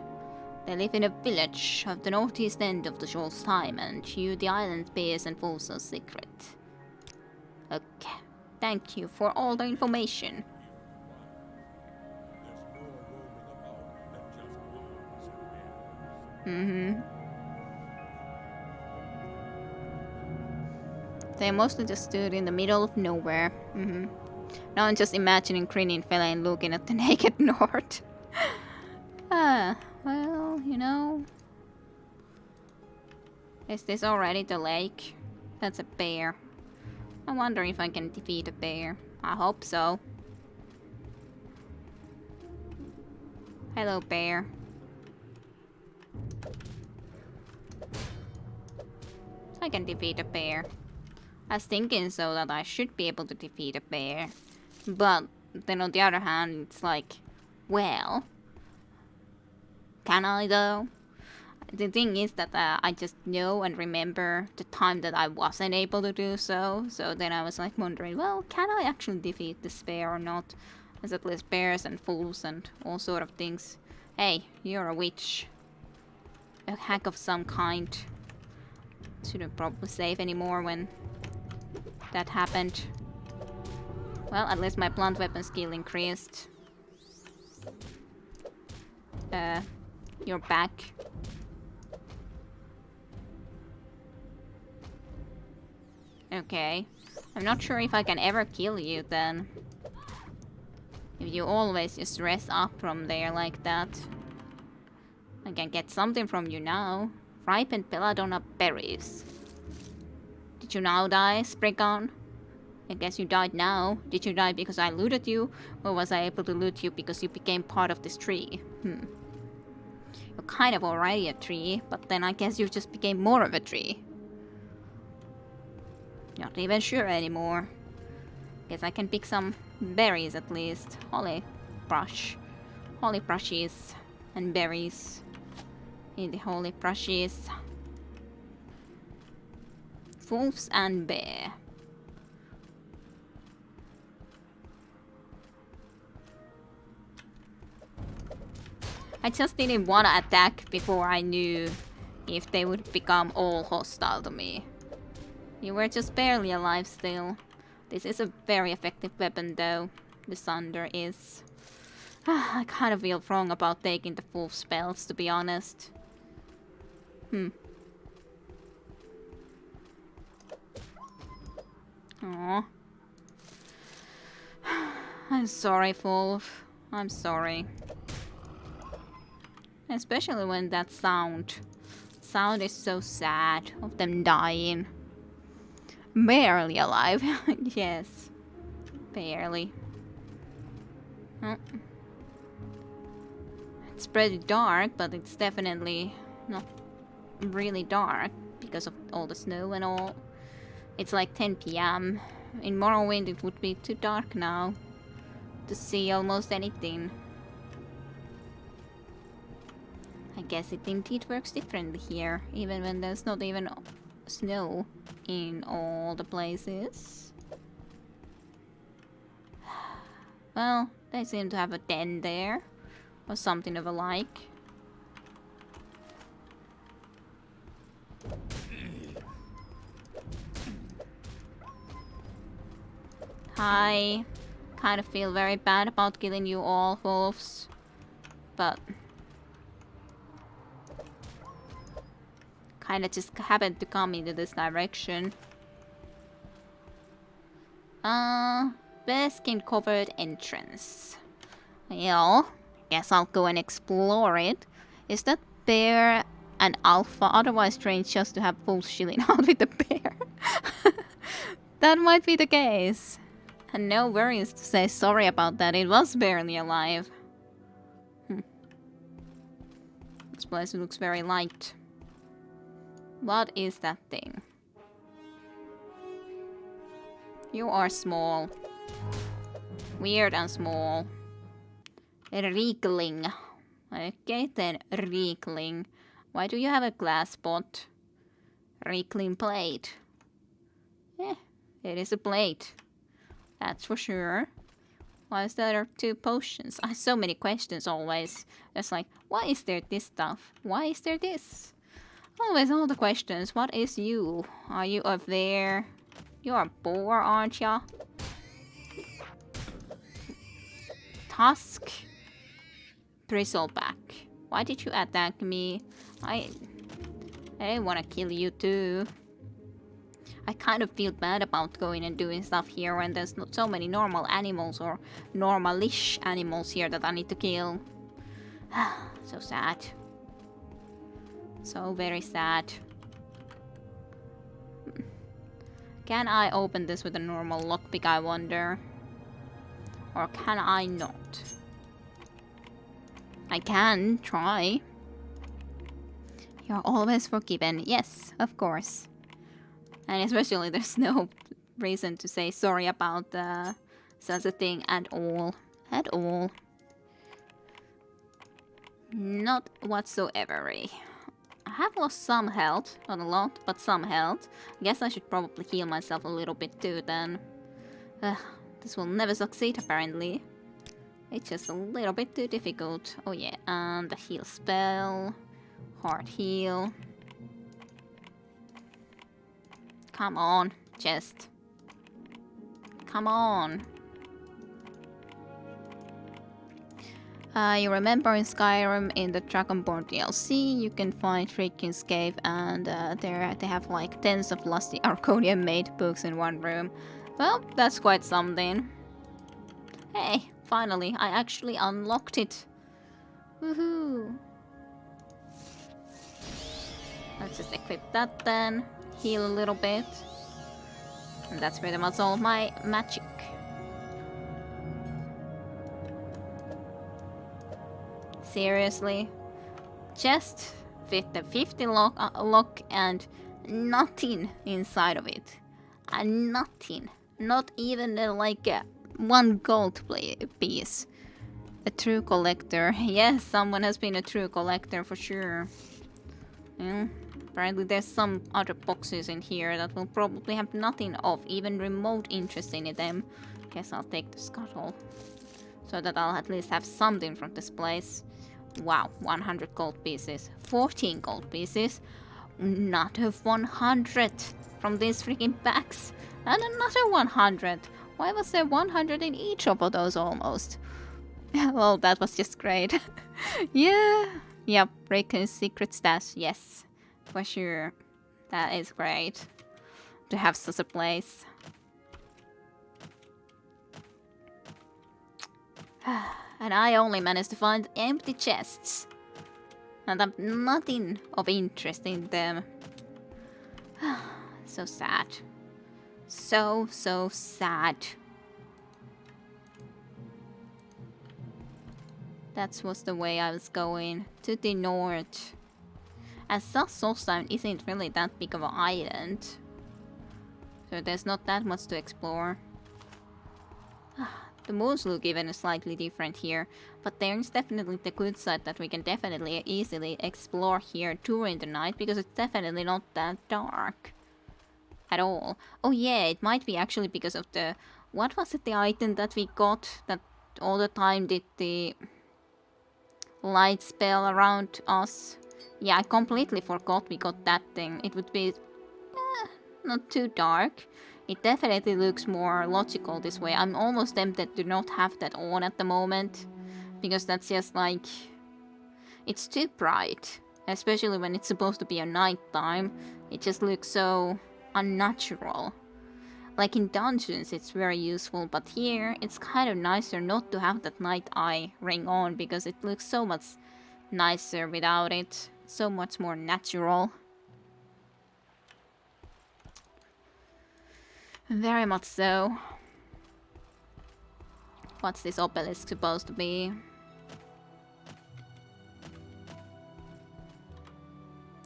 They live in a village of the northeast end of the Solstheim and hew the island bears and fools a secret. Okay. Thank you for all the information. They mostly just stood in the middle of nowhere. Now I'm just imagining grinning Feline looking at the naked Nord. Well, you know. Is this already the lake? That's a bear. I wonder if I can defeat a bear. I hope so. Hello, bear. I can defeat a bear. I was thinking so that I should be able to defeat a bear. But then on the other hand, it's like, well, can I though? The thing is that I just know and remember the time that I wasn't able to do so. So then I was like wondering, well, can I actually defeat this bear or not? There's at least bears and fools and all sort of things. Hey, you're a witch. A hack of some kind. Shouldn't probably save anymore when that happened. Well, at least my plant weapon skill increased. You're back. Okay. I'm not sure if I can ever kill you then. If you always just rest up from there like that. I can get something from you now. Ripened belladonna berries. Did you now die, Spriggan? I guess you died now. Did you die because I looted you? Or was I able to loot you because you became part of this tree? You're kind of already a tree, but then I guess you just became more of a tree. Not even sure anymore. Guess I can pick some berries at least. Holly brushes and berries in the holy brushes. Wolves and bear. I just didn't want to attack before I knew if they would become all hostile to me. You were just barely alive still. This is a very effective weapon though. The Sunder is. I kind of feel wrong about taking the full spells, to be honest. Aww. I'm sorry, Wolf. I'm sorry. Especially when that sound is so sad of them dying. Barely alive. Yes. Barely. Oh. It's pretty dark, but it's definitely not really dark because of all the snow and all. It's like 10 p.m. In Morrowind it would be too dark now to see almost anything. I guess it indeed works differently here, even when there's not even snow in all the places. Well, they seem to have a den there, or something of a like. Hi. Kind of feel very bad about killing you all, wolves. But kinda just happened to come into this direction. Bearskin covered entrance. Well, guess I'll go and explore it. Is that bear an alpha? Otherwise strange just to have wolves chilling out with the bear. That might be the case. And no worries to say sorry about that, it was barely alive. This place looks very light. What is that thing? You are small. Weird and small. Riekling. Okay then, Riekling. Why do you have a glass pot? Riekling plate. It is a plate. That's for sure. Why is there 2 potions? I have so many questions always. It's like, why is there this stuff? Why is there this? Always all the questions. What is you? Are you up there? You're a boar, aren't ya? Tusk. Bristleback. Why did you attack me? I didn't want to kill you too. I kind of feel bad about going and doing stuff here when there's not so many normal animals or normalish animals here that I need to kill. So sad. So very sad. Can I open this with a normal lockpick, I wonder? Or can I not? I can try. You're always forgiven. Yes, of course. And especially there's no reason to say sorry about such a thing at all. At all. Not whatsoever. I have lost some health. Not a lot, but some health. I guess I should probably heal myself a little bit too then. This will never succeed apparently. It's just a little bit too difficult. Oh yeah, and the heal spell. Heart heal. Come on, chest. Come on. You remember in Skyrim in the Dragonborn DLC, you can find Rickin's Cave, and there they have like tens of lusty Arcodian-made books in one room. Well, that's quite something. Hey, finally, I actually unlocked it. Woohoo! Let's just equip that then, heal a little bit. And that's pretty much all my magic. Seriously? Just with the 50 lock and nothing inside of it. Nothing. Not even like one gold piece. A true collector. Yes, someone has been a true collector for sure. Yeah. Apparently there's some other boxes in here that will probably have nothing of even remote interest in them. Guess I'll take the scuttle. So that I'll at least have something from this place. Wow, 100 gold pieces. 14 gold pieces. Another 100 from these freaking bags. And another 100. Why was there 100 in each of those almost? Well, that was just great. Yeah. Yep, Raycon's secret stash, yes. For sure. That is great. To have such a place. And I only managed to find empty chests. And I've nothing of interest in them. So sad. So sad. That was the way I was going. To the north. As such, Solstheim isn't really that big of an island. So there's not that much to explore. The moons look even slightly different here, but there's definitely the good side that we can definitely easily explore here during the night, because it's definitely not that dark at all. Oh yeah, it might be actually because of the... What was it, the item that we got that all the time did the light spell around us? Yeah, I completely forgot we got that thing. It would be not too dark. It definitely looks more logical this way. I'm almost tempted to not have that on at the moment. Because that's just like... It's too bright. Especially when it's supposed to be a night time. It just looks so unnatural. Like in dungeons it's very useful, but here it's kind of nicer not to have that night eye ring on, because it looks so much nicer without it. So much more natural. Very much so. What's this obelisk supposed to be?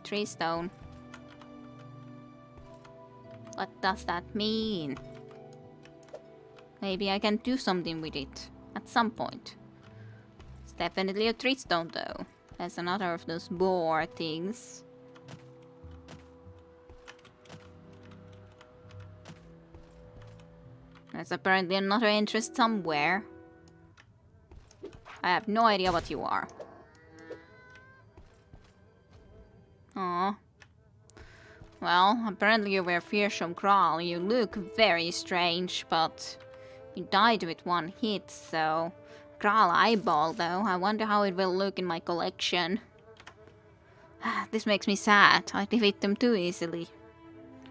Tree stone. What does that mean? Maybe I can do something with it at some point. It's definitely a tree stone though. That's another of those boar things. There's apparently another interest somewhere. I have no idea what you are. Aww. Well, apparently you were fearsome Kral. You look very strange, but you died with one hit, so... Kral eyeball, though. I wonder how it will look in my collection. This makes me sad. I defeat them too easily.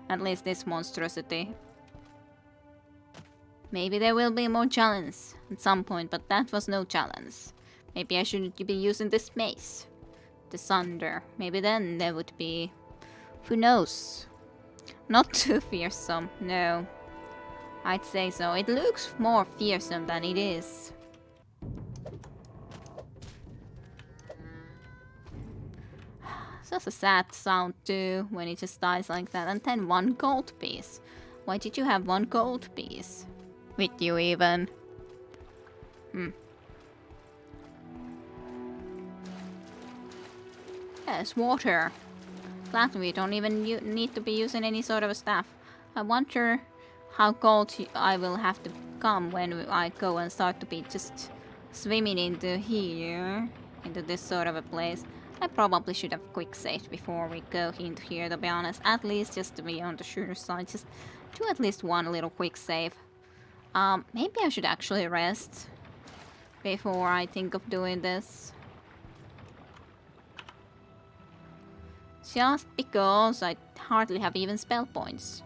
At least this monstrosity. Maybe there will be more challenge at some point, but that was no challenge. Maybe I shouldn't be using this mace. The Sunder. Maybe then there would be... Who knows? Not too fearsome, no. I'd say so. It looks more fearsome than it is. Such a sad sound too, when it just dies like that. And then one gold piece. Why did you have one gold piece? With you even. Yes, water. Glad we don't even need to be using any sort of staff. I wonder how cold I will have to come when I go and start to be just swimming into here. Into this sort of a place. I probably should have quick saved before we go into here, to be honest. At least just to be on the sure side. Just do at least one little quick save. Maybe I should actually rest. before I think of doing this. Just because I hardly have even spell points.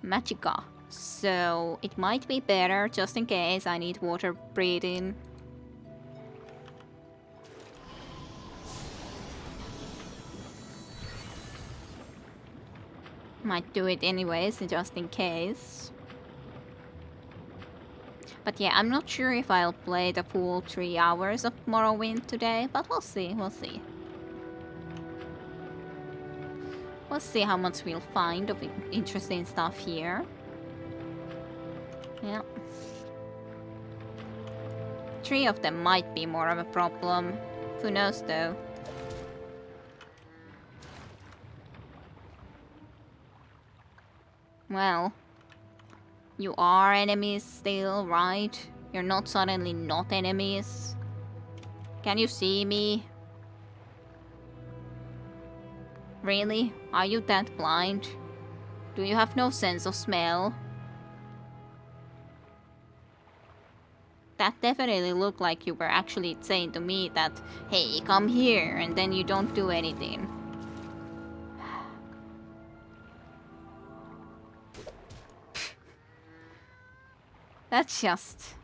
Magicka. So it might be better just in case I need water breathing. Might do it anyways, just in case. But yeah, I'm not sure if I'll play the full 3 hours of Morrowind today, but we'll see, we'll see. We'll see how much we'll find of interesting stuff here. Yeah. 3 of them might be more of a problem. Who knows though? Well, you are enemies still, right? You're not suddenly not enemies. Can you see me? Really? Are you that blind? Do you have no sense of smell? That definitely looked like you were actually saying to me that, hey, come here, and then you don't do anything. That's just...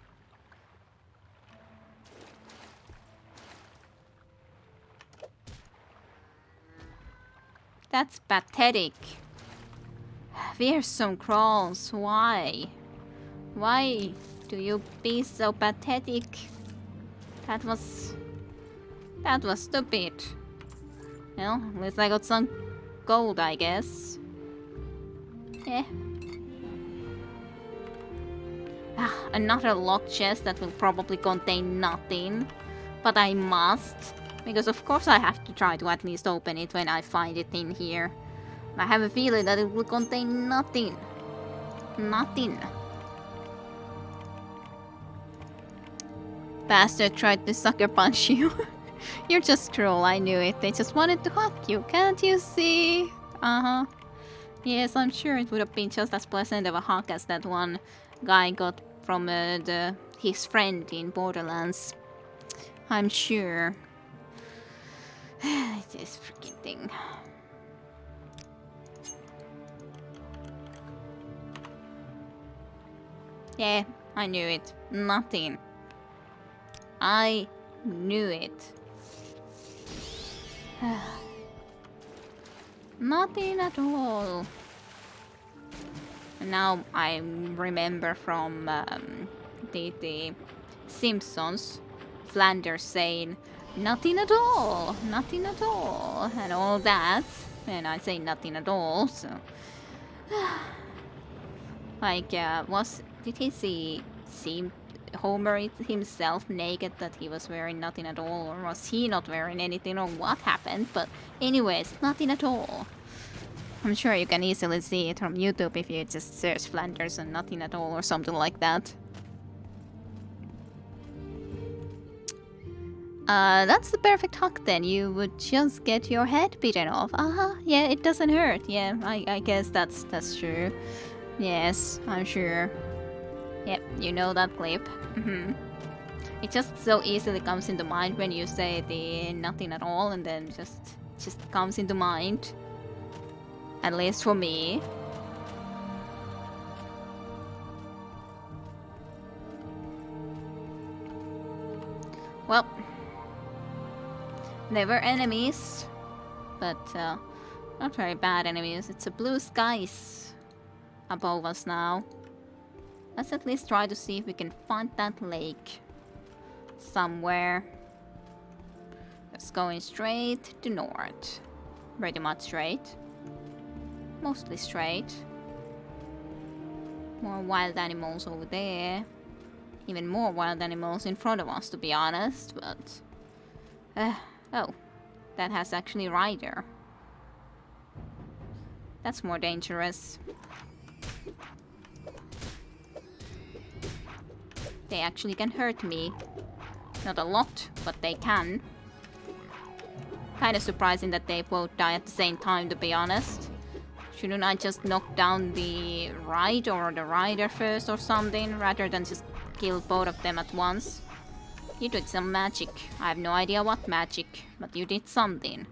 That's pathetic. Fearsome crawls, why? Why do you be so pathetic? That was stupid. Well, at least I got some gold, I guess. Yeah. Another locked chest that will probably contain nothing. But I must. Because of course I have to try to at least open it when I find it in here. I have a feeling that it will contain nothing. Nothing. Bastard tried to sucker punch you. You're just cruel, I knew it. They just wanted to hug you, can't you see? Uh-huh. Yes, I'm sure it would have been just as pleasant of a hug as that one guy got from his friend in Borderlands. I'm sure. This freaking thing. Yeah, I knew it. Nothing. I knew it. Nothing at all. Now I remember from the Simpsons, Flanders saying, nothing at all, nothing at all, and all that. And I say nothing at all, so... like, did he see Homer himself naked, that he was wearing nothing at all, or was he not wearing anything, or what happened? But anyways, nothing at all. I'm sure you can easily see it from YouTube if you just search Flanders and nothing at all or something like that. That's the perfect hug then. You would just get your head beaten off. Yeah, it doesn't hurt. Yeah, I guess that's true. Yes, I'm sure. Yep, you know that clip. It just so easily comes into mind when you say the nothing at all, and then just comes into mind. At least for me. Well, they were enemies, but not very bad enemies. It's a blue skies above us now. Let's at least try to see if we can find that lake somewhere. Just going straight to north. Pretty much straight. Mostly straight. More wild animals over there. Even more wild animals in front of us, to be honest, but... oh, that has actually rider. That's more dangerous. They actually can hurt me. Not a lot, but they can. Kinda surprising that they both die at the same time, to be honest. Shouldn't I just knock down the ride or the rider first or something, rather than just kill both of them at once? You did some magic. I have no idea what magic, but you did something.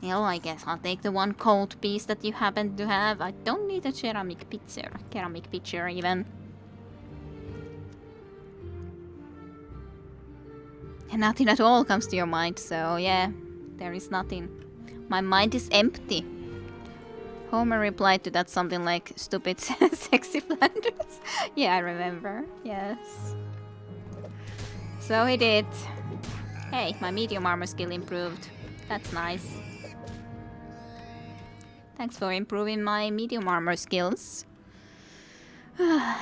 Well, I guess I'll take the one cold piece that you happen to have. I don't need a ceramic pitcher even. And nothing at all comes to your mind, so yeah, there is nothing. My mind is empty. Homer replied to that something like, stupid sexy Flanders. Yeah, I remember, yes. So he did. Hey, my medium armor skill improved. That's nice. Thanks for improving my medium armor skills.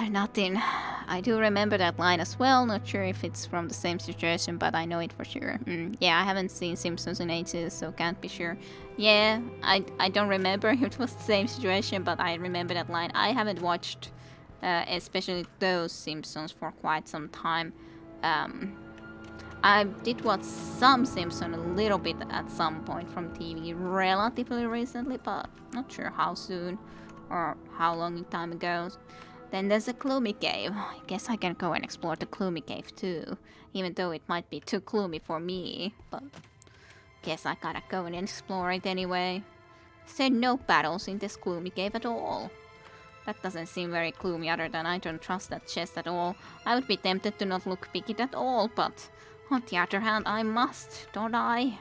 Nothing. I do remember that line as well. Not sure if it's from the same situation, but I know it for sure. Yeah, I haven't seen Simpsons in ages, so can't be sure. Yeah, I don't remember if it was the same situation, but I remember that line. I haven't watched, especially those Simpsons, for quite some time. I did watch some Simpsons a little bit at some point from TV relatively recently, but not sure how soon or how long a time ago. Then there's a gloomy cave. I guess I can go and explore the gloomy cave too, even though it might be too gloomy for me, but guess I gotta go and explore it anyway. Said no battles in this gloomy cave at all. That doesn't seem very gloomy other than I don't trust that chest at all. I would be tempted to not look pick it at all, but on the other hand I must, don't I?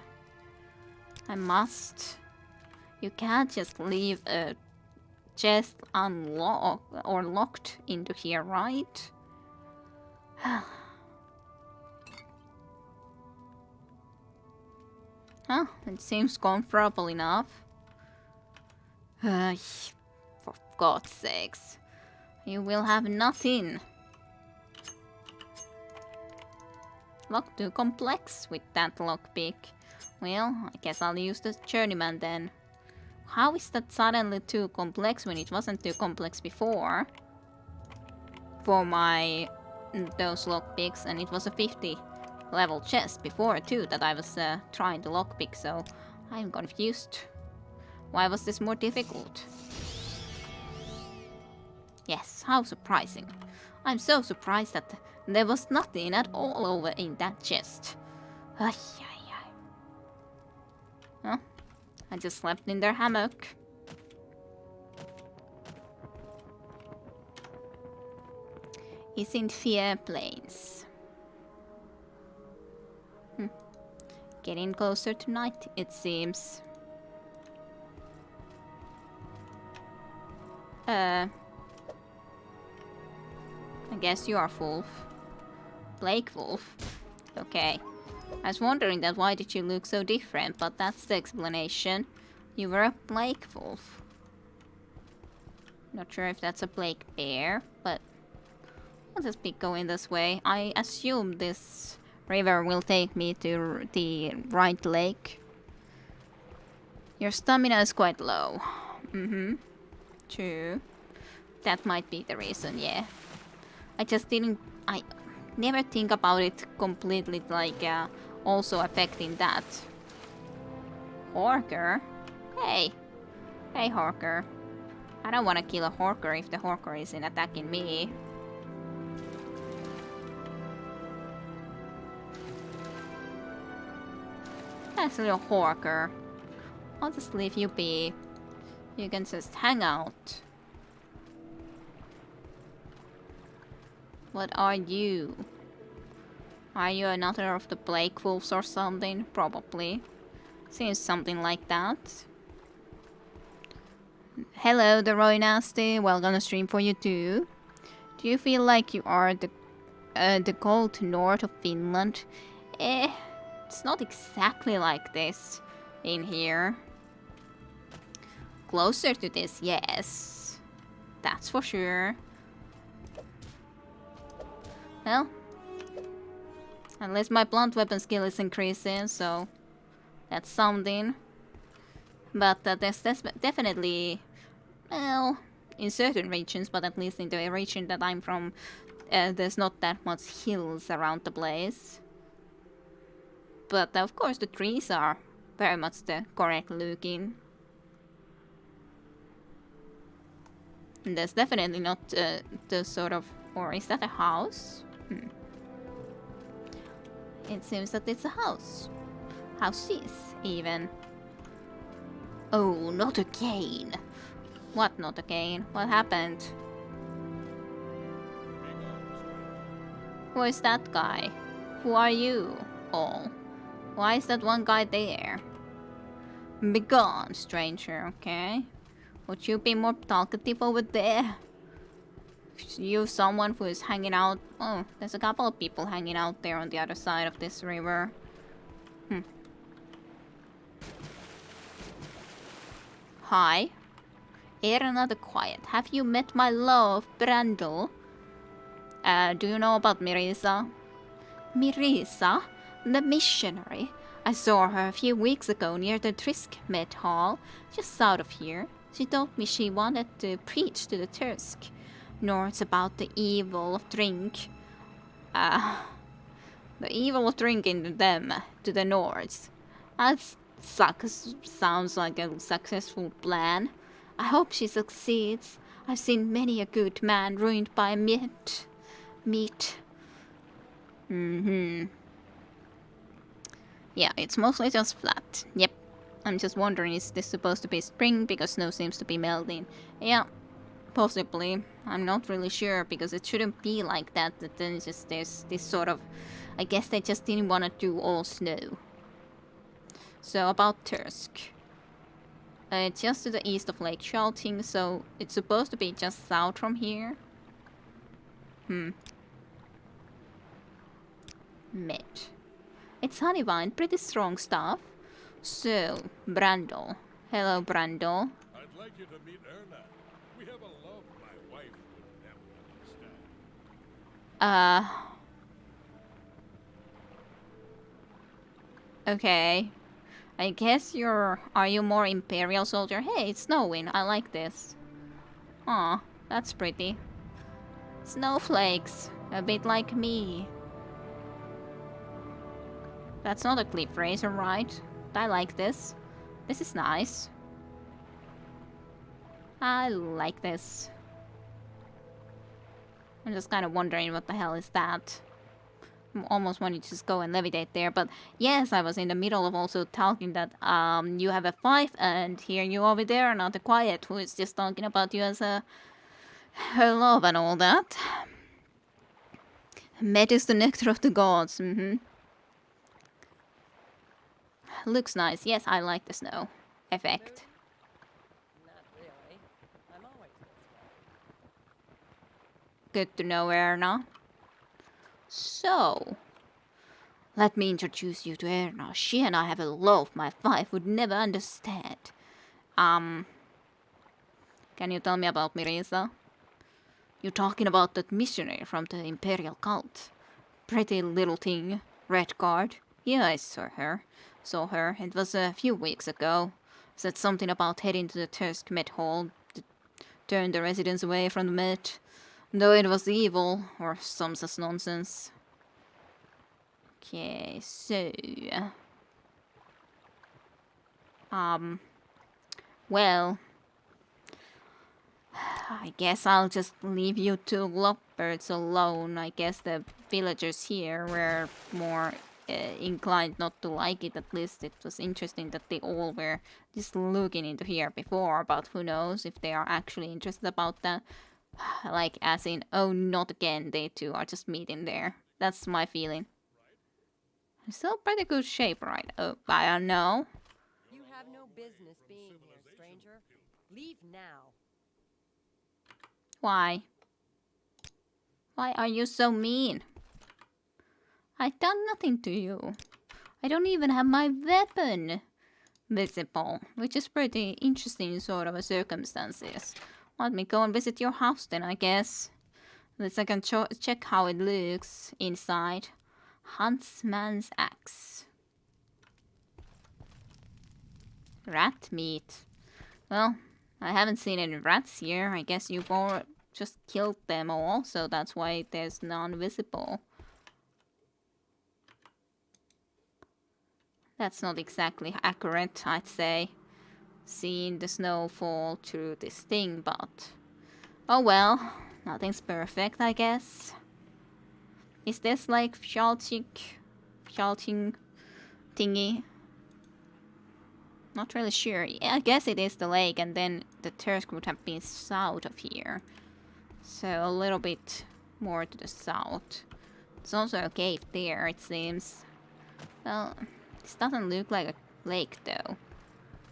I must. You can't just leave a chest unlocked or locked into here, right? Huh, it seems comfortable enough. For God's sakes. You will have nothing. Lock too complex with that lockpick. Well, I guess I'll use the journeyman then. How is that suddenly too complex when it wasn't too complex before? For those lockpicks, and it was a 50 level chest before too that I was trying to lockpick, so I'm confused. Why was this more difficult? Yes, how surprising. I'm so surprised that there was nothing at all over in that chest. Ay, ay, ay. Huh? I just slept in their hammock. Isn't fear plains? Getting closer to night, it seems. I guess you are Wolf. Blake Wolf? Okay. I was wondering that why did you look so different, but that's the explanation. You were a Blake Wolf. Not sure if that's a Blake Bear, but I'll just be going this way. I assume this river will take me to the right lake. Your stamina is quite low. True. That might be the reason, yeah. I never think about it completely, like, also affecting that. Horker? Hey. Hey, Horker. I don't want to kill a Horker if the Horker isn't attacking me. Nice little Horker. I'll just leave you be. You can just hang out. What are you? Are you another of the Blake Wolves or something? Probably. Seems something like that. Hello, the Roy Nasty. Well, gonna stream for you too. Do you feel like you are the cold north of Finland? It's not exactly like this in here. Closer to this, yes. That's for sure. Well, at least my blunt weapon skill is increasing, so that's something. But there's definitely, well, in certain regions, but at least in the region that I'm from, there's not that much hills around the place. But of course the trees are very much the correct looking. And there's definitely not the sort of, or is that a house? It seems that it's a house. Houses, even. Oh, not again. What not again? What happened? Who is that guy? Who are you all? Why is that one guy there? Begone, stranger, okay? Would you be more talkative over there? You someone who is hanging out... Oh, there's a couple of people hanging out there on the other side of this river. Hi. Erna the Quiet. Have you met my love, Brandel? Do you know about Mirisa? Mirisa? The missionary? I saw her a few weeks ago near the Triskmet Hall, just south of here. She told me she wanted to preach to the Tursk. Nords about the evil of drink. The evil of drinking to them, to the Nords. That sounds like a successful plan. I hope she succeeds. I've seen many a good man ruined by meat. Yeah, it's mostly just flat. Yep. I'm just wondering, is this supposed to be spring because snow seems to be melting? Yeah, possibly. I'm not really sure because it shouldn't be like that. That then it's just there's this sort of... I guess they just didn't want to do all snow. So about Tursk. It's just to the east of Lake Shalting, so it's supposed to be just south from here. Met. It's Honeywine, pretty strong stuff. So, Brandel. Hello, Brandel. I'd like you to meet Erna. We have a love my wife would never understand. Okay. I guess are you more Imperial soldier? Hey, it's snowing. I like this. Aw, that's pretty. Snowflakes. A bit like me. That's not a cliff racer, right? I like this. This is nice. I like this. I'm just kind of wondering what the hell is that. I almost wanted to just go and levitate there, but yes, I was in the middle of also talking that you have a 5 and here you over there, not a quiet, who is just talking about you as her love and all that. Med is the nectar of the gods. Looks nice. Yes, I like the snow effect. Not really. I'm always this way. Good to know, Erna. So, let me introduce you to Erna. She and I have a love my 5 would never understand. Can you tell me about Mirisa? You're talking about that missionary from the Imperial cult. Pretty little thing. Red guard. Yeah, I saw her. It was a few weeks ago. Said something about heading to the Tursk Met Hall to turn the residents away from the Met. Though it was evil, or some such nonsense. Okay, so... Well... I guess I'll just leave you two lovebirds alone. I guess the villagers here were more inclined not to like it. At least it was interesting that they all were just looking into here before, but who knows if they are actually interested about that. Like, as in, oh, not again, they two are just meeting there. That's my feeling. I'm still pretty good shape, right? Oh, I don't know. You have no business being here, stranger. Leave now. Why? Why are you so mean? I've done nothing to you. I don't even have my weapon visible, which is pretty interesting sort of a circumstances. Let me go and visit your house then, I guess. Let's I can check how it looks inside. Huntsman's axe. Rat meat. Well, I haven't seen any rats here. I guess you've all just killed them all, so that's why there's none visible. That's not exactly accurate, I'd say. Seeing the snow fall through this thing, but... Oh well, nothing's perfect, I guess. Is this like Shalchik shouting thingy. Not really sure. Yeah, I guess it is the lake, and then the Tursk would have been south of here. So a little bit more to the south. There's also a cave there, it seems. Well, this doesn't look like a lake though.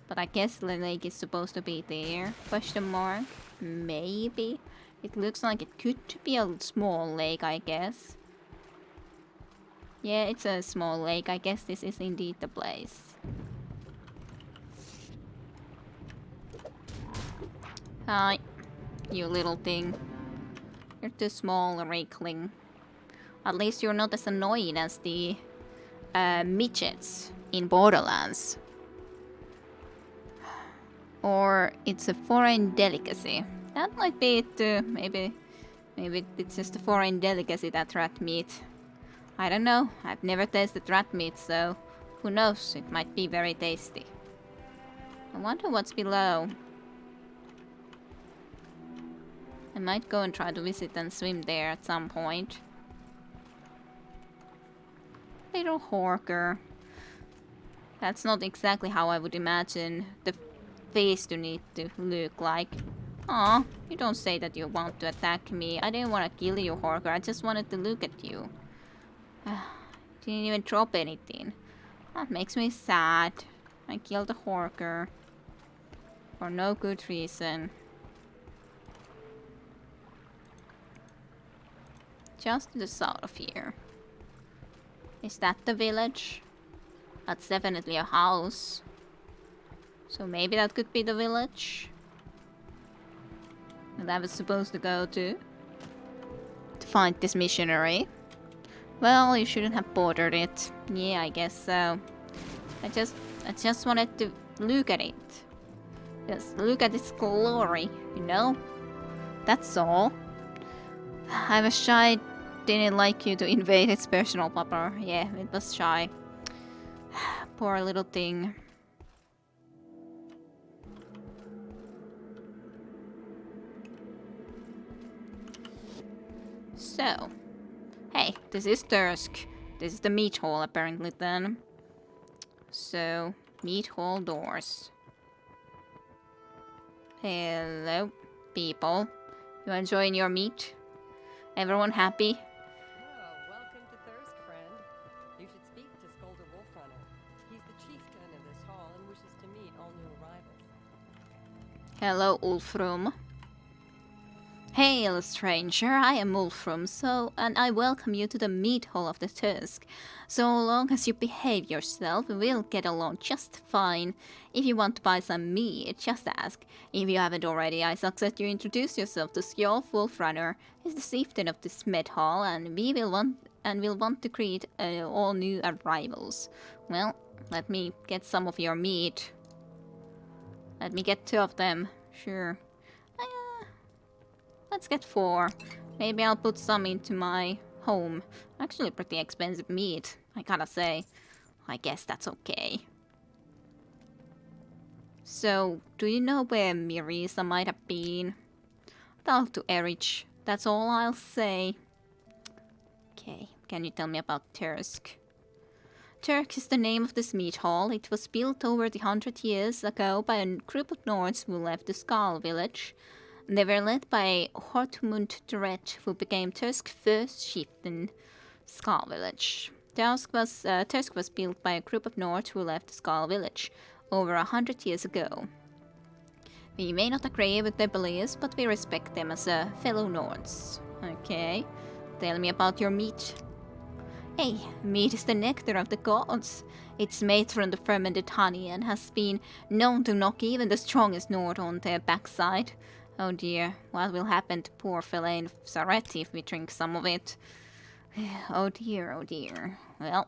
But I guess the lake is supposed to be there. Question mark? Maybe. It looks like it could be a small lake, I guess. Yeah, it's a small lake. I guess this is indeed the place. Hi, you little thing. You're too small, Rakeling. At least you're not as annoying as the midgets in Borderlands. Or it's a foreign delicacy. That might be it too. Maybe it's just a foreign delicacy, that rat meat. I don't know. I've never tasted rat meat, so who knows? It might be very tasty. I wonder what's below. I might go and try to visit and swim there at some point. Little Horker. That's not exactly how I would imagine the face to need to look like. Aw, you don't say that you want to attack me. I didn't want to kill you, Horker. I just wanted to look at you. Didn't even drop anything. That makes me sad. I killed a Horker. For no good reason. Just to the south of here. Is that the village? That's definitely a house. So maybe that could be the village that I was supposed to go to find this missionary. Well, you shouldn't have bothered it. Yeah, I guess so. I just wanted to look at it. Just look at its glory, you know? That's all. I was shy, didn't like you to invade its personal bubble. Yeah, it was shy. Poor little thing. So, hey, this is Tursk. This is the meat hall apparently then. So, meat hall doors. Hello, people. You enjoying your meat? Everyone happy? Oh, welcome to Thirst, friend. You should speak to Skolder Wolfrunner. He's the chieftain of this hall and wishes to meet all new arrivals. Hello, Ulfrum. Hail, stranger, I am Ulfrum, and I welcome you to the meat hall of the Tusk. So long as you behave yourself, we'll get along just fine. If you want to buy some meat, just ask. If you haven't already, I suggest you introduce yourself to Skjolf Wolfrunner. He's the chieftain of this meat hall, and we'll want to greet all new arrivals. Well, let me get some of your meat. Let me get 2 of them, sure. Let's get 4. Maybe I'll put some into my home. Actually pretty expensive meat, I gotta say. I guess that's okay. So, do you know where Mirisa might have been? Talk to Erich. That's all I'll say. Okay, can you tell me about Tursk? Turk is the name of this meat hall. It was built over the 100 years ago by a group of Nords who left the Skal village. They were led by Hortmund Dret, who became Tursk's first chieftain. Skal village. Tursk was built by a group of Nords who left the Skal village over 100 years ago. We may not agree with their beliefs, but we respect them as fellow Nords. Okay, tell me about your meat. Hey, meat is the nectar of the gods. It's made from the fermented honey and has been known to knock even the strongest Nord on their backside. Oh dear, what will happen to poor Fellain Zaretti if we drink some of it? Oh dear, oh dear. Well,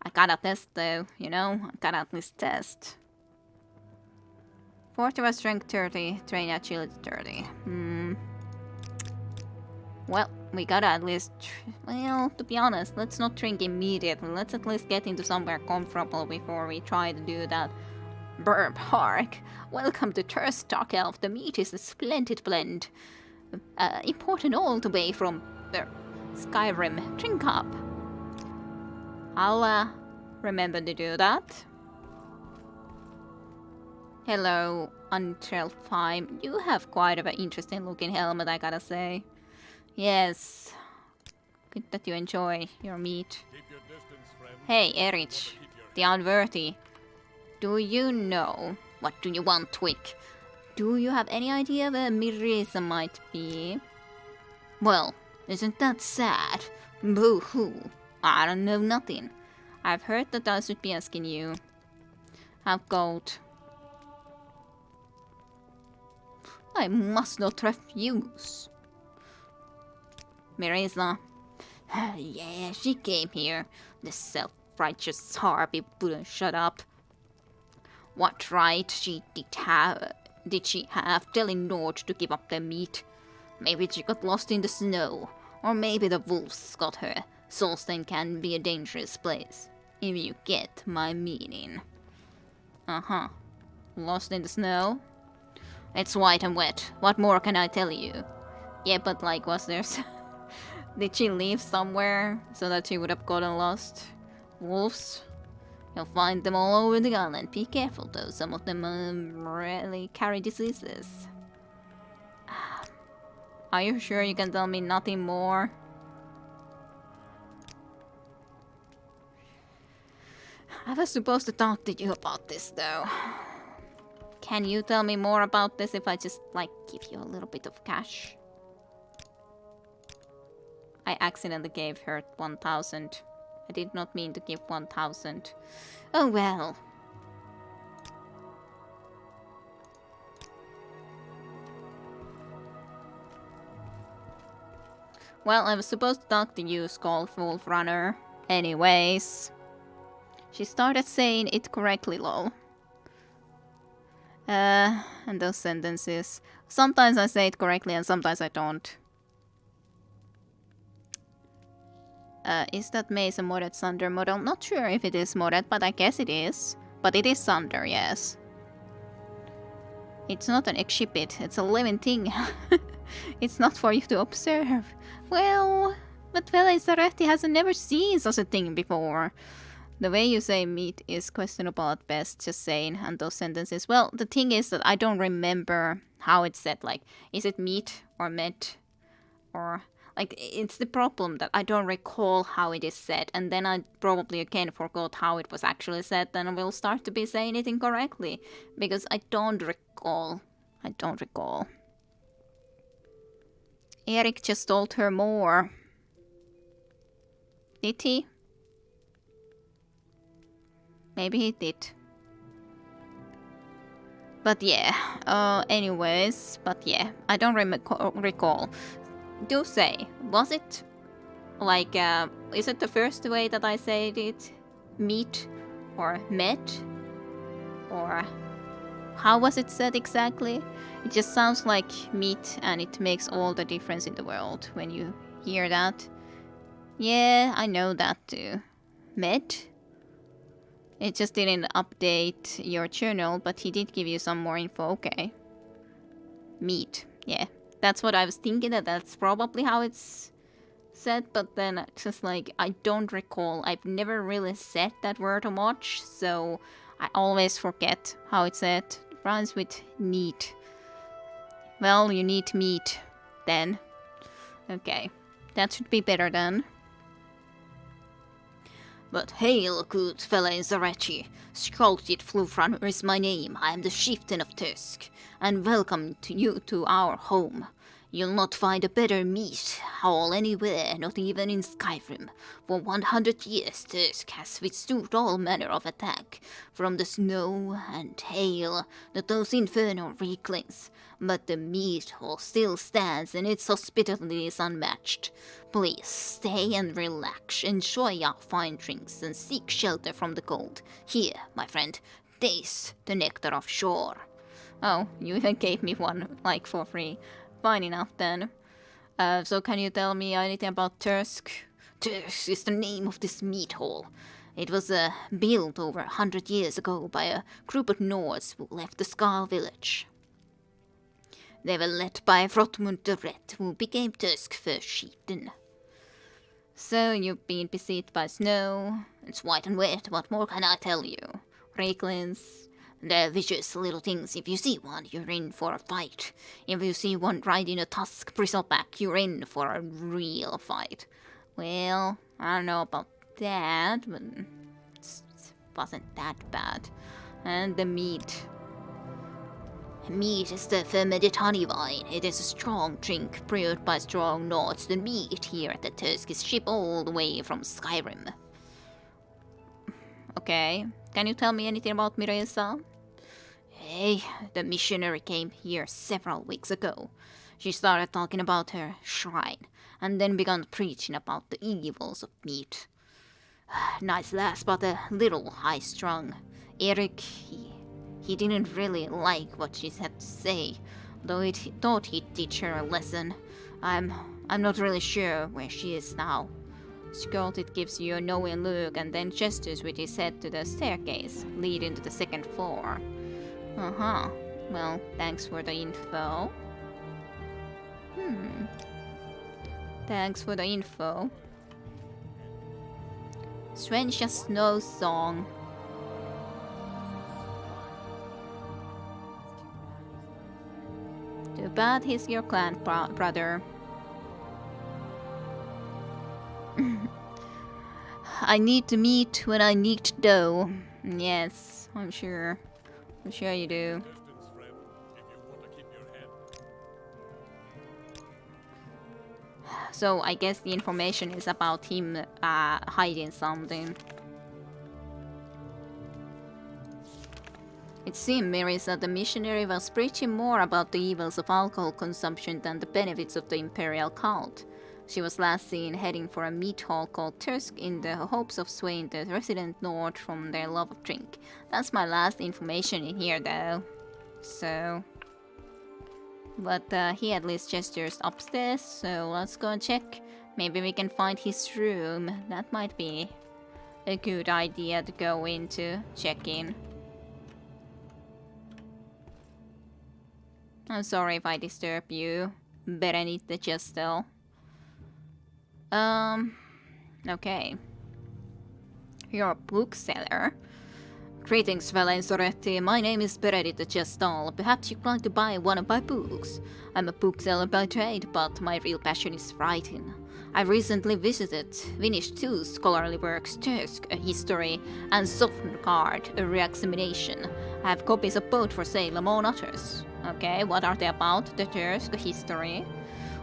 I gotta test though, you know? I gotta at least test. Fortified strength 30, train agility 30. Well, we gotta at least... well, to be honest, let's not drink immediately. Let's at least get into somewhere comfortable before we try to do that. Burp, hark. Welcome to Tursk, Dark Elf. The meat is a splendid blend. Imported all the way from Skyrim. Drink up. I'll remember to do that. Hello, Untrelfheim. You have quite an interesting looking helmet, I gotta say. Yes. Good that you enjoy your meat. Keep your distance, friend. Hey, Erich, the unworthy. Do you know? What do you want, Twick? Do you have any idea where Mirisa might be? Well, isn't that sad? Boo-hoo. I don't know nothing. I've heard that I should be asking you. Have gold. I must not refuse. Mirisa. Yeah, she came here. The self-righteous harpy wouldn't shut up. What right did she have telling Nord to give up their meat? Maybe she got lost in the snow, or maybe the wolves got her. Solstheim can be a dangerous place, if you get my meaning. Uh-huh. Lost in the snow? It's white and wet. What more can I tell you? Yeah, but like, was there... Did she leave somewhere so that she would have gotten lost? Wolves? You'll find them all over the island. Be careful though, some of them really carry diseases. Are you sure you can tell me nothing more? I was supposed to talk to you about this though. Can you tell me more about this if I just, like, give you a little bit of cash? I accidentally gave her 1,000. I did not mean to give 1,000. Oh well. Well, I was supposed to talk to you, Skull Wolf Runner. Anyways. She started saying it correctly, lol. And those sentences. Sometimes I say it correctly and sometimes I don't. Is that maze a modded Thunder model? Not sure if it is modded, but I guess it is. But it is Thunder, yes. It's not an exhibit, it's a living thing. It's not for you to observe. Well, but Fela Isaretti has never seen such a thing before. The way you say meat is questionable at best, just saying, and those sentences. Well, the thing is that I don't remember how it's said, like, is it meat or met? Or, like, it's the problem that I don't recall how it is said, and then I probably again forgot how it was actually said, then I will start to be saying it incorrectly, because I don't recall. I don't recall. Eric just told her more. Did he? Maybe he did. But yeah, anyways, but yeah, I don't recall. Do say, was it like, is it the first way that I said it? Meet or met? Or how was it said exactly? It just sounds like meat and it makes all the difference in the world when you hear that. Yeah, I know that too. Met? It just didn't update your journal, but he did give you some more info, okay. Meat, yeah. That's what I was thinking, that's probably how it's said, but then just like, I don't recall. I've never really said that word much, so I always forget how it's said. It rhymes with neat. Well, you need meat, then. Okay, that should be better then. But hail, good fella in Zarachi. Scalded Flufrunner is my name. I am the chieftain of Tusk, and welcome to you to our home. You'll not find a better meat hall anywhere, not even in Skyrim. For 100 years, Tusk has withstood all manner of attack, from the snow and hail to those infernal reclings. But the meat hall still stands, and its hospitality is unmatched. Please stay and relax, enjoy our fine drinks, and seek shelter from the cold. Here, my friend, taste the nectar of shore. Oh, you even gave me one, like, for free. Fine enough then. So can you tell me anything about Tusk? Tusk is the name of this meat hall. It was built over 100 years ago by a group of Nords who left the Scar village. They were led by Frotmund the Red, who became Tusk's first chieftain. So you've been besieged by snow. It's white and wet, what more can I tell you? Reckless. They're vicious little things. If you see one, you're in for a fight. If you see one riding a tusk bristleback, you're in for a real fight. Well, I don't know about that, but it wasn't that bad. And the meat. Meat is the fermented honey wine. It is a strong drink brewed by strong Nords. The meat here at the Tusk is shipped all the way from Skyrim. Okay, can you tell me anything about Miresa? Hey, the missionary came here several weeks ago. She started talking about her shrine, and then began preaching about the evils of meat. Nice lass, but a little high-strung. Eric, he didn't really like what she had to say, though he thought he'd teach her a lesson. I'm not really sure where she is now. Skoltit gives you a knowing look and then gestures with his head to the staircase leading to the second floor. Uh-huh. Well, thanks for the info. Thanks for the info. Svenja Snow Song. Too bad he's your clan brother. I need to meet when I need to know. Yes, I'm sure. I'm sure you do. Distance, friend, if you want to keep your head. So I guess the information is about him hiding something. It seemed Mirisa the missionary was preaching more about the evils of alcohol consumption than the benefits of the imperial cult. She was last seen heading for a meat hall called Tusk in the hopes of swaying the resident Nord from their love of drink. That's my last information in here though. So... But he at least gestures upstairs, so let's go and check. Maybe we can find his room. That might be a good idea to go in to check in. I'm sorry if I disturb you, Berenite Gestel. Okay. You're a bookseller. Greetings, Valenzoretti. My name is Berenite Gestal. Perhaps you'd like to buy one of my books. I'm a bookseller by trade, but my real passion is writing. I recently finished 2 scholarly works, Tusk, a history, and Sovngarde, a re-examination. I have copies of both for sale among others. Okay, what are they about? The Tusk, a history.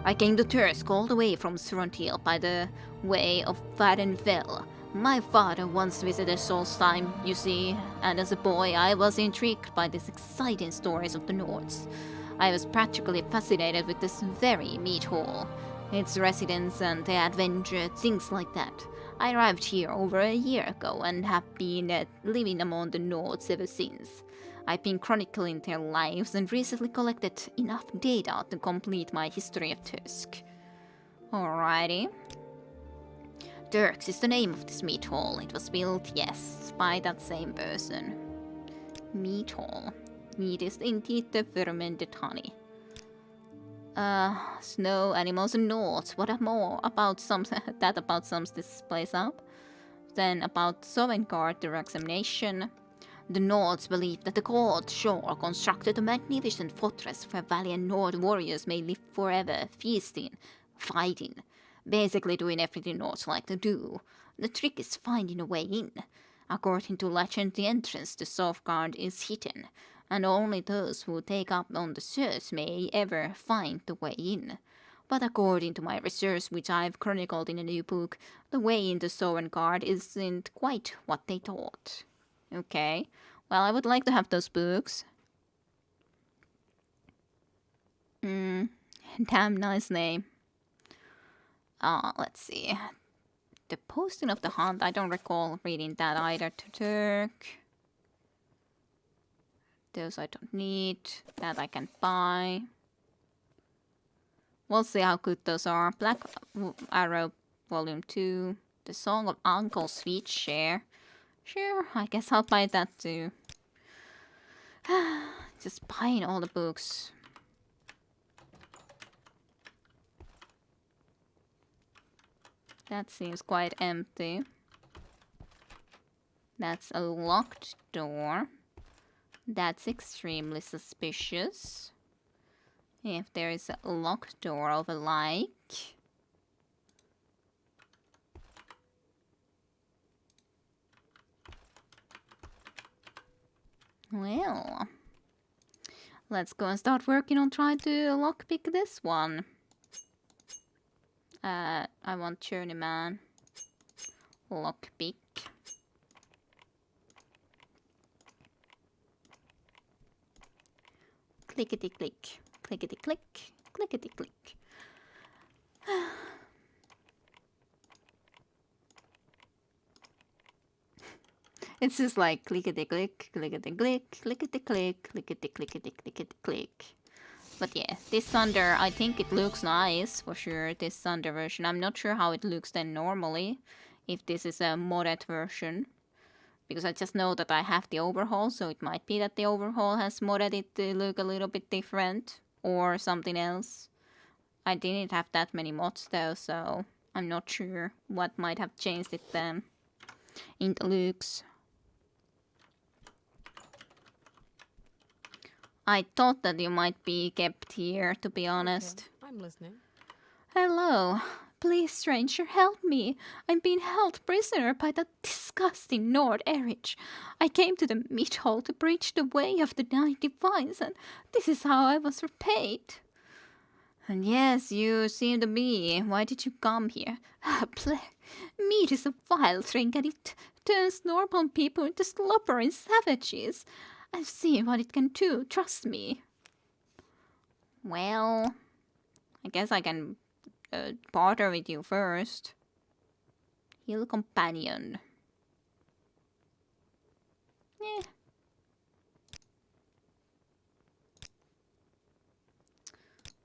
I came to Tusk all the way from Suruntil by the way of Varenfell. My father once visited Solstheim, you see, and as a boy I was intrigued by these exciting stories of the Nords. I was practically fascinated with this very meat hall, its residents and their adventure, things like that. I arrived here over a year ago and have been living among the Nords ever since. I've been chronicling their lives and recently collected enough data to complete my history of Tusk. Alrighty. Turks is the name of this meat hall. It was built, yes, by that same person. Meat hall. Meat is indeed the fermented honey. Snow, animals, and Nords. What more about sums this place up? Then about Sovngarde, the examination. The Nords believe that the god Shor constructed a magnificent fortress where valiant Nord warriors may live forever, feasting, fighting. Basically doing everything Nords like to do. The trick is finding a way in. According to legend, the entrance to Sovngarde is hidden, and only those who take up on the search may ever find the way in. But according to my research, which I've chronicled in a new book, the way into Sovngarde isn't quite what they thought. Okay, well, I would like to have those books. Damn nice name. Let's see. The Posting of the Hunt, I don't recall reading that either. Turk. Those I don't need. That I can buy. We'll see how good those are. Black Arrow Volume 2. The Song of Uncle Sweet Share. Sure, I guess I'll buy that too. Just buying all the books. That seems quite empty. That's a locked door. That's extremely suspicious. If there is a locked door of a like. Well, let's go and start working on trying to lockpick this one. I want journeyman. Lockpick. Clickety click, clickety click, clickety click. It's just like clickety click, clickety click, clickety click, clickety clickety clickety click. But yeah, this Thunder, I think it looks nice for sure, this Thunder version. I'm not sure how it looks then normally, if this is a modded version. Because I just know that I have the overhaul, so it might be that the overhaul has modded it to look a little bit different. Or something else. I didn't have that many mods though, so I'm not sure what might have changed it then. In the looks. I thought that you might be kept here, to be honest. Okay, I'm listening. Hello. Please, stranger, help me. I'm being held prisoner by that disgusting Nord Erich. I came to the meat hall to preach the way of the Nine Divines, and this is how I was repaid. And yes, you seem to be. Why did you come here? Meat is a vile drink, and it turns normal people into slobbering savages. I've seen what it can do, trust me. Well, I guess I can barter with you first. Heal companion. Eh.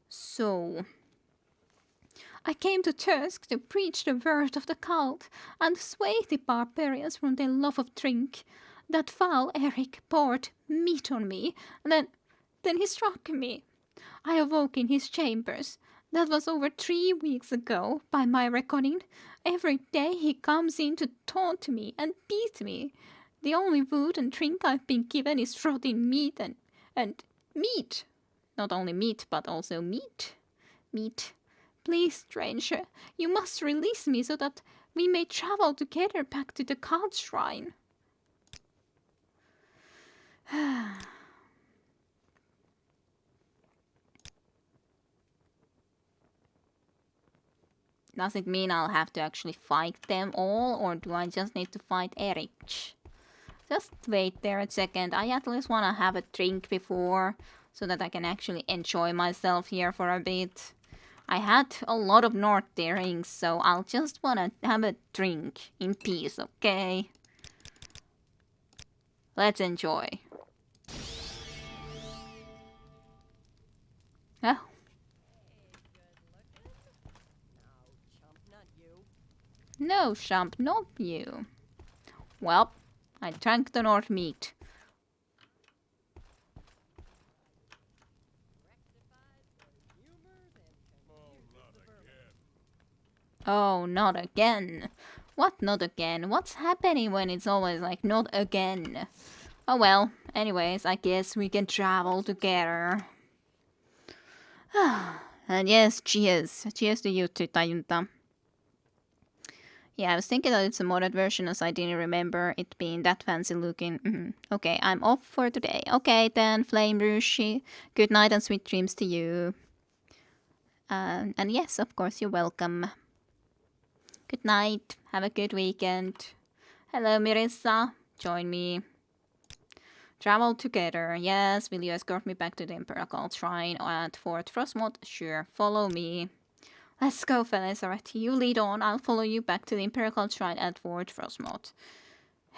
So, I came to Tursk to preach the word of the cult and sway the barbarians from their love of drink. That foul Eric poured meat on me, and then he struck me. I awoke in his chambers. That was over 3 weeks ago, by my reckoning. Every day he comes in to taunt me and beat me. The only food and drink I've been given is rotting meat and meat. Not only meat, but also meat. Meat. Please, stranger, you must release me so that we may travel together back to the cult shrine. Does it mean I'll have to actually fight them all, or do I just need to fight Erich? Just wait there a second. I at least want to have a drink before, so that I can actually enjoy myself here for a bit. I had a lot of North rings, so I'll just want to have a drink in peace, okay? Let's enjoy. Oh. No, chump, not you. Well, I drank the North meat. Oh, not again. What not again? What's happening when it's always like not again? Oh well, anyways, I guess we can travel together. And yes, cheers. Cheers to you too, Tajunta. Yeah, I was thinking that it's a modded version as I didn't remember it being that fancy looking. Okay, I'm off for today. Okay then, Flame Rushi. Good night and sweet dreams to you. And yes, of course, you're welcome. Good night. Have a good weekend. Hello, Mirissa. Join me. Travel together. Yes, will you escort me back to the Imperial Shrine at Fort Frostmoth? Sure, follow me. Let's go, Felizareth. You lead on. I'll follow you back to the Imperial Shrine at Fort Frostmoth.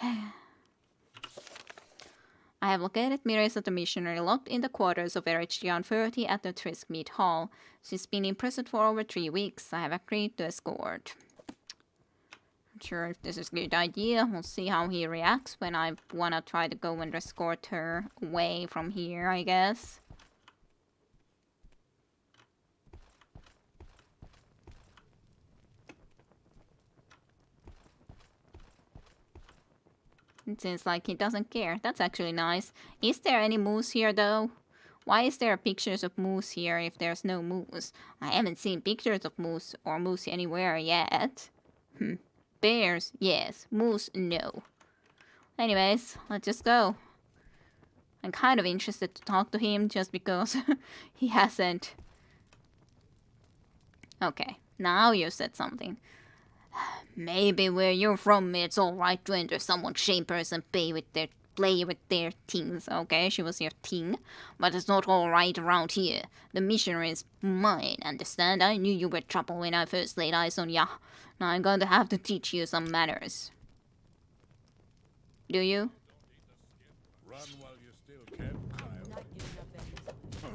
I have located Mirissa the missionary locked in the quarters of Erich 30 at the Trisk Meat Hall. She's been imprisoned for over 3 weeks. I have agreed to escort. Not sure if this is a good idea. We'll see how he reacts when I wanna try to go and escort her away from here, I guess. It seems like he doesn't care. That's actually nice. Is there any moose here though? Why is there pictures of moose here if there's no moose? I haven't seen pictures of moose or moose anywhere yet. Bears, yes. Moose, no. Anyways, let's just go. I'm kind of interested to talk to him just because he hasn't. Okay, now you said something. Maybe where you're from, it's alright to enter someone's chambers and play with their things, okay? She was your thing. But it's not alright around here. The mission is mine, understand? I knew you were trouble when I first laid eyes on ya. Now I'm going to have to teach you some manners. Do you? Run while you still can, child. Not giving up that easily.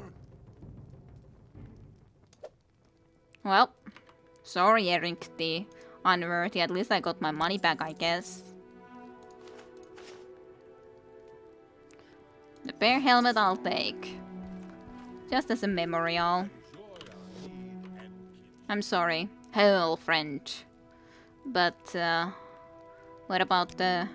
Well, sorry, Eric the unworthy. At least I got my money back, I guess. The bear helmet I'll take. Just as a memorial. I'm sorry. Hell, friend. But, what about the...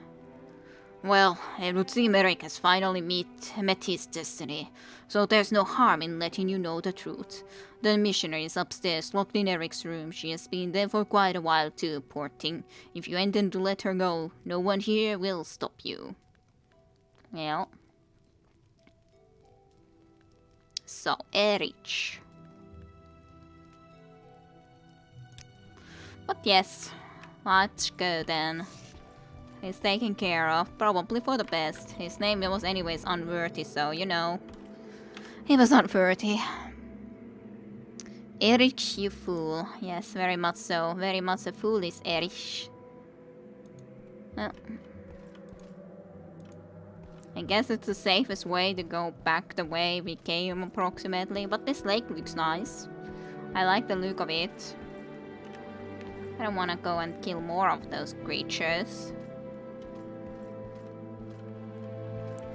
Well, it would seem Eric has finally met his destiny, so there's no harm in letting you know the truth. The missionary is upstairs, locked in Eric's room. She has been there for quite a while too, poor thing. If you intend to let her go, no one here will stop you. Well. So, Erich. But yes, let's go then. He's taken care of, probably for the best. His name was anyways unworthy, so you know. He was unworthy. Erich, you fool. Yes, very much so. Very much a fool is Erich. Well, I guess it's the safest way to go back the way we came approximately, but this lake looks nice. I like the look of it. I don't want to go and kill more of those creatures.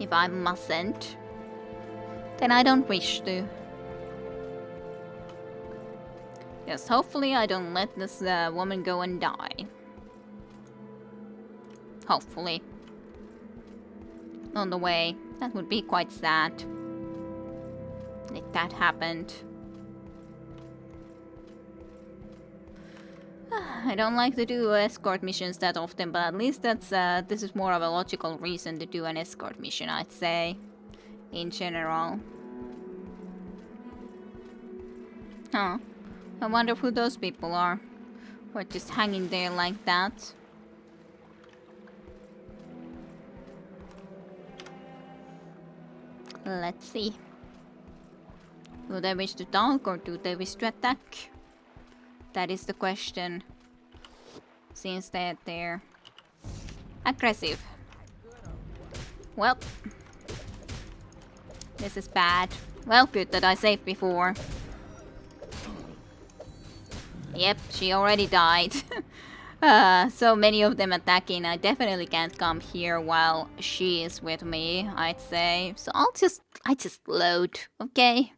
If I mustn't, then I don't wish to. Yes, hopefully I don't let this woman go and die. Hopefully. On the way. That would be quite sad. If that happened. I don't like to do escort missions that often, but at least that's this is more of a logical reason to do an escort mission, I'd say. In general. Huh. I wonder who those people are. Who are just hanging there like that. Let's see. Do they wish to talk or do they wish to attack? That is the question. Since they're aggressive. Well. This is bad. Well, good that I saved before. Yep, she already died. So many of them attacking. I definitely can't come here while she is with me, I'd say. So I just load, okay?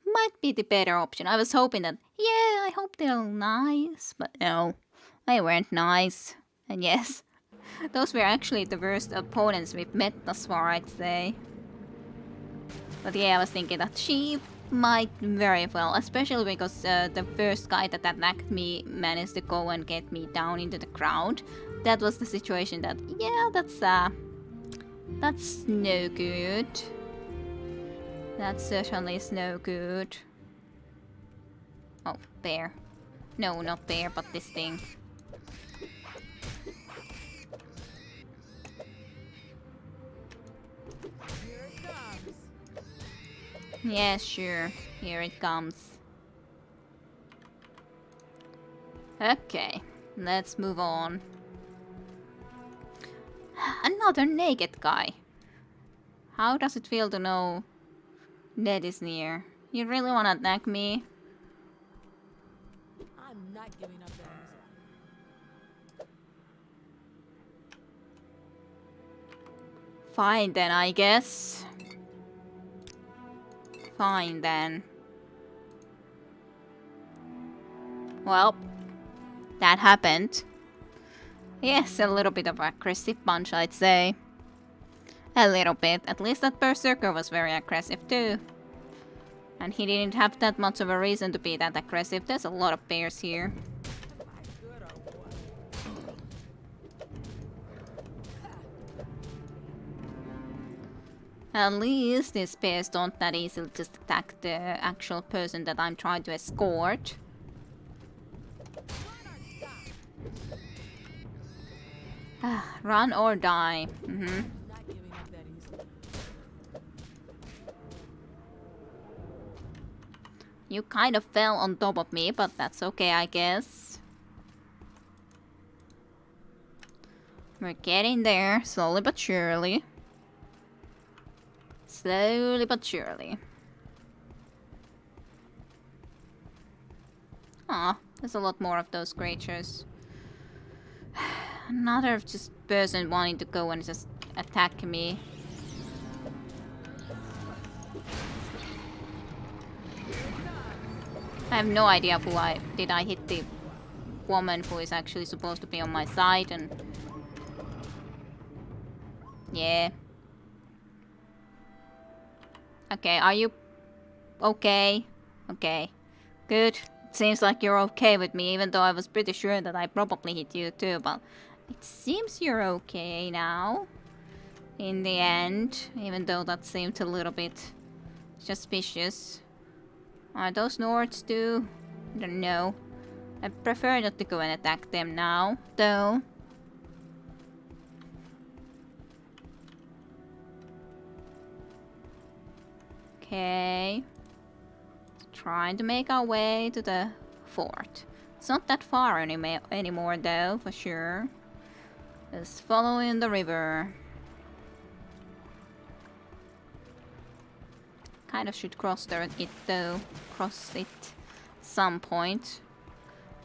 Might be the better option. I was hoping that, yeah, I hope they're nice. But no, they weren't nice. And yes, those were actually the worst opponents we've met thus far, I'd say. But yeah, I was thinking that she might very well, especially because the first guy that attacked me managed to go and get me down into the crowd. That was the situation that, yeah, that's no good. That certainly is no good. Oh, there. No, not there, but this thing. Yeah, sure. Here it comes. Okay, let's move on. Another naked guy. How does it feel to know Ned is near? You really wanna attack me? I'm not giving up that easily. Fine then, I guess. Fine then. Well, that happened. Yes, a little bit of aggressive punch, I'd say. A little bit. At least that berserker was very aggressive too. And he didn't have that much of a reason to be that aggressive. There's a lot of bears here. At least these bears don't that easily just attack the actual person that I'm trying to escort. Run or die. You kind of fell on top of me, but that's okay, I guess. We're getting there, slowly but surely. Slowly but surely. Aw, there's a lot more of those creatures. Another just person wanting to go and just attack me. I have no idea who did I hit the woman who is actually supposed to be on my side and... Yeah. Okay, are you okay? Okay. Good. It seems like you're okay with me, even though I was pretty sure that I probably hit you too, but it seems you're okay now. In the end, even though that seemed a little bit suspicious. Are those Nords too? I don't know. I prefer not to go and attack them now, though. Okay. Trying to make our way to the fort. It's not that far anymore though, for sure. Just following the river. Kind of should cross it though. Cross it some point.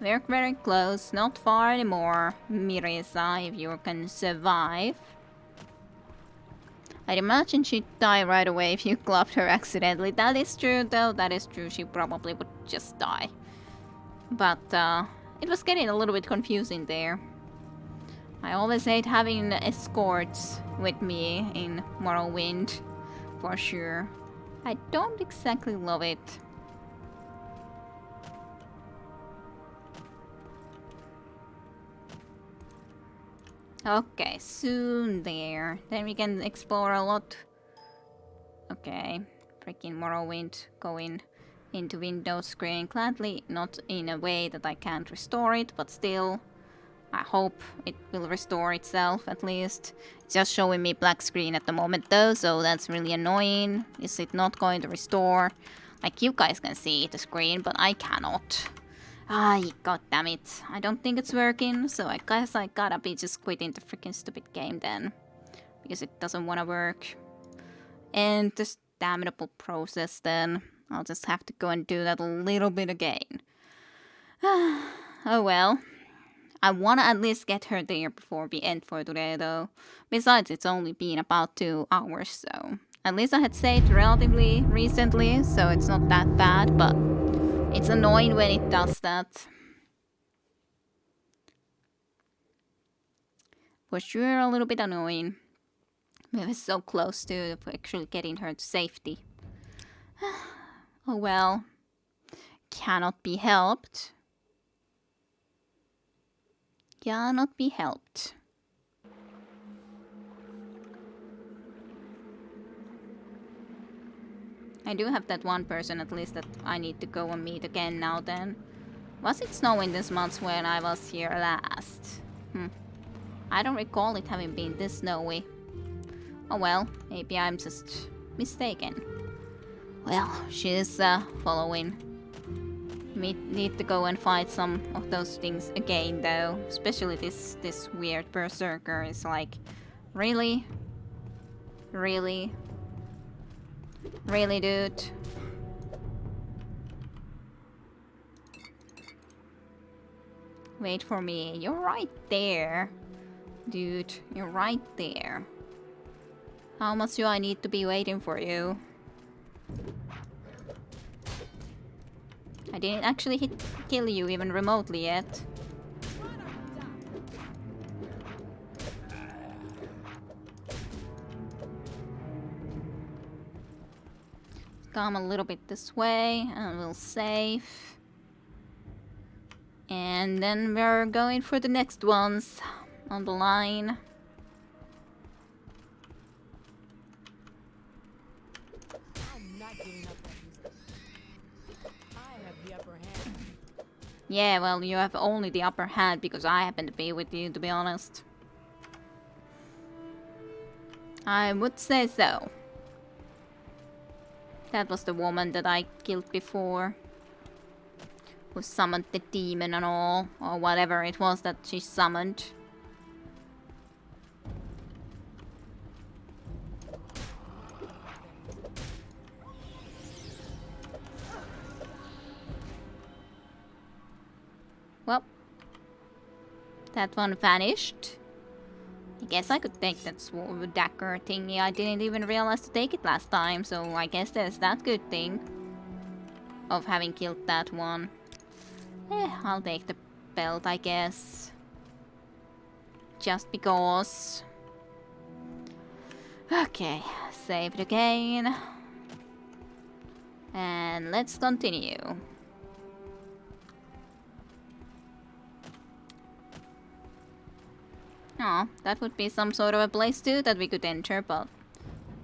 We're very close, not far anymore. Mirisa, if you can survive. I'd imagine she'd die right away if you clubbed her accidentally. That is true though, that is true. She probably would just die. But it was getting a little bit confusing there. I always hate having escorts with me in Morrowind, for sure. I don't exactly love it. Okay, soon there. Then we can explore a lot. Okay, freaking Morrowind going into Windows screen. Gladly not in a way that I can't restore it, but still. I hope it will restore itself at least. It's just showing me black screen at the moment though, so that's really annoying. Is it not going to restore? Like you guys can see the screen, but I cannot. God damn it. I don't think it's working, so I guess I gotta be just quitting the freaking stupid game then. Because it doesn't wanna work. And this damnable process then. I'll just have to go and do that a little bit again. Oh well. I wanna at least get her there before we end for today though. Besides, it's only been about 2 hours, so... At least I had saved relatively recently, so it's not that bad, but... It's annoying when it does that. For sure, a little bit annoying. We were so close to actually getting her to safety. Oh well. Cannot be helped. Cannot be helped. I do have that one person at least that I need to go and meet again now then. Was it snowing this month when I was here last? I don't recall it having been this snowy. Oh well, maybe I'm just mistaken. Well, she's following. We need to go and fight some of those things again though. Especially this weird berserker is like, really? Really? Really, dude? Wait for me. You're right there. Dude, you're right there. How much do I need to be waiting for you? I didn't actually kill you even remotely yet. come a little bit this way and we'll save. And then we're going for the next ones on the line. I'm not giving up on these. I have the upper hand. Yeah, well, you have only the upper hand because I happen to be with you, to be honest. I would say so. That was the woman that I killed before. Who summoned the demon and all, or whatever it was that she summoned. Well, that one vanished. I guess I could take that dagger thingy. I didn't even realize to take it last time, so I guess there's that good thing of having killed that one. I'll take the belt, I guess. Just because. Okay, save it again. And let's continue. Oh, that would be some sort of a place too that we could enter, but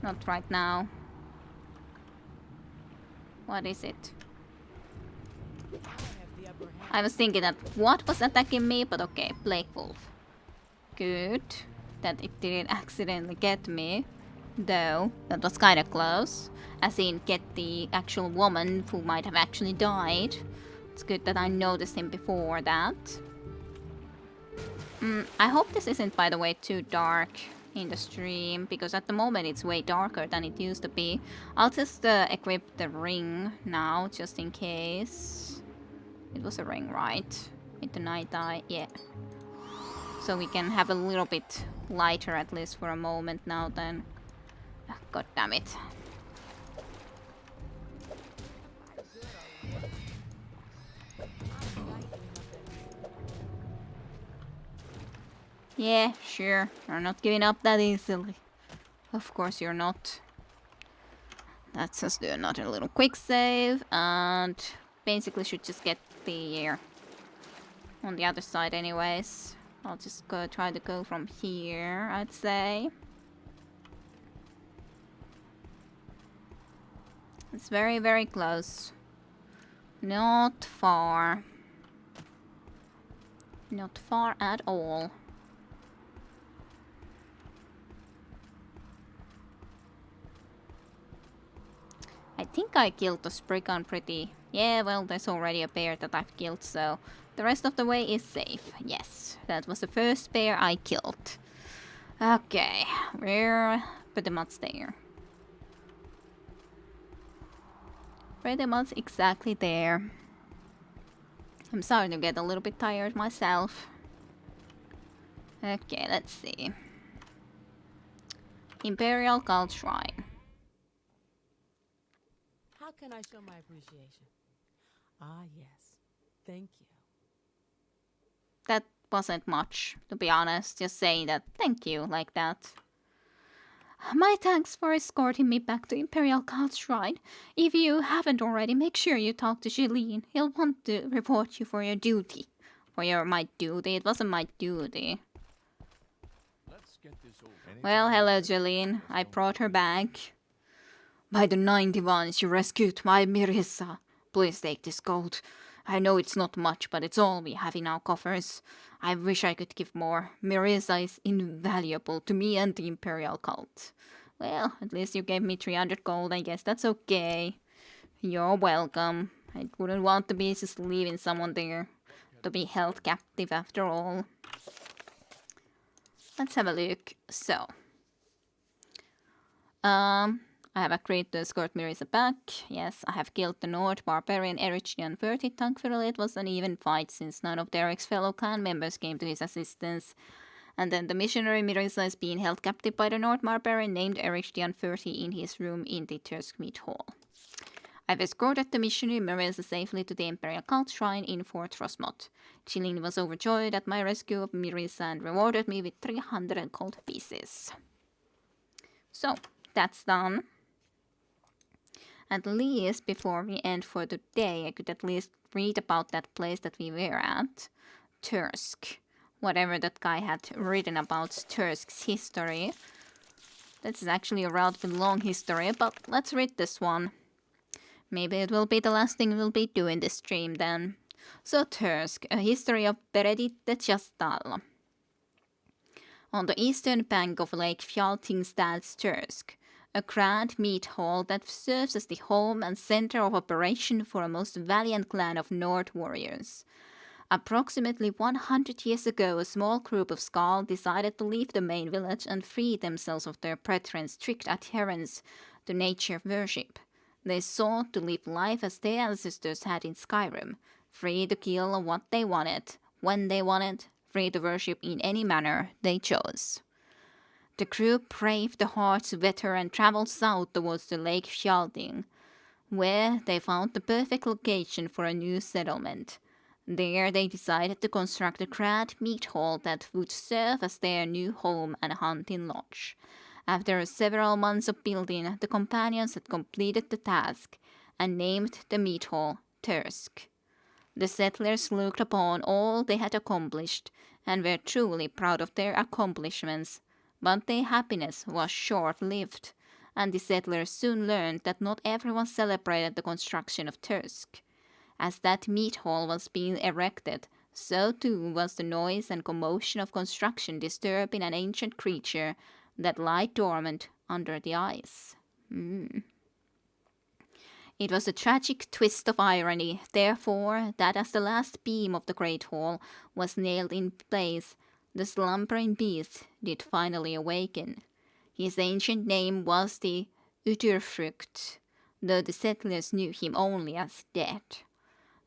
not right now. What is it? I was thinking that what was attacking me, but okay, Plague Wolf. Good. That it didn't accidentally get me. Though, that was kinda close. As in, get the actual woman who might have actually died. It's good that I noticed him before that. I hope this isn't, by the way, too dark in the stream, because at the moment it's way darker than it used to be. I'll just equip the ring now, just in case. It was a ring, right? With the night eye, yeah. So we can have a little bit lighter at least for a moment now then. God damn it. Yeah, sure. You're not giving up that easily. Of course you're not. Let's just do another little quick save and basically should just get the air on the other side anyways. I'll just try to go from here, I'd say. It's very, very close. Not far. Not far at all. I think I killed the Spriggan pretty... Yeah, well, there's already a bear that I've killed, so... The rest of the way is safe. Yes, that was the first bear I killed. Okay, we're pretty much there. Pretty much exactly there. I'm starting to get a little bit tired myself. Okay, let's see. Imperial Cult Shrine. How can I show my appreciation? Ah, yes. Thank you. That wasn't much, to be honest. Just saying that thank you like that. My thanks for escorting me back to Imperial Cult Shrine. If you haven't already, make sure you talk to Jeline. He'll want to reward you for your duty. My duty? It wasn't my duty. Let's get this over. Well, hello, Jeline. I brought her back. By the 91s, you rescued my Mirissa. Please take this gold. I know it's not much, but it's all we have in our coffers. I wish I could give more. Mirissa is invaluable to me and the Imperial Cult. Well, at least you gave me 300 gold. I guess that's okay. You're welcome. I wouldn't want to be just leaving someone there to be held captive after all. Let's have a look. So, I have agreed to escort Mirissa back. Yes, I have killed the Nord barbarian Erichdian 30. Thankfully, it was an even fight since none of Derek's fellow clan members came to his assistance. And then the missionary Mirissa is being held captive by the Nord barbarian named Erichdian 30 in his room in the Turskmeet Hall. I've escorted the missionary Mirissa safely to the Imperial Cult Shrine in Fort Rosmot. Jeline was overjoyed at my rescue of Mirissa and rewarded me with 300 gold pieces. So, that's done. At least before we end for the day, I could at least read about that place that we were at. Tursk. Whatever that guy had written about Tursk's history. This is actually a relatively long history, but let's read this one. Maybe it will be the last thing we'll be doing this stream then. So Tursk, a history of Beredite Chastal. On the eastern bank of Lake Fjalting stands Tursk, a grand meat hall that serves as the home and center of operation for a most valiant clan of Nord warriors. Approximately 100 years ago, a small group of Skal decided to leave the main village and free themselves of their brethren's strict adherence to nature worship. They sought to live life as their ancestors had in Skyrim, free to kill what they wanted, when they wanted, free to worship in any manner they chose. The group braved the harsh weather and traveled south towards the Lake Fjalting, where they found the perfect location for a new settlement. There they decided to construct a grand meat hall that would serve as their new home and hunting lodge. After several months of building, the companions had completed the task and named the meat hall Tursk. The settlers looked upon all they had accomplished and were truly proud of their accomplishments, but their happiness was short-lived, and the settlers soon learned that not everyone celebrated the construction of Tursk. As that meat hall was being erected, so too was the noise and commotion of construction disturbing an ancient creature that lay dormant under the ice. It was a tragic twist of irony, therefore, that as the last beam of the great hall was nailed in place, the slumbering beast did finally awaken. His ancient name was the Uturfrukt, though the settlers knew him only as dead.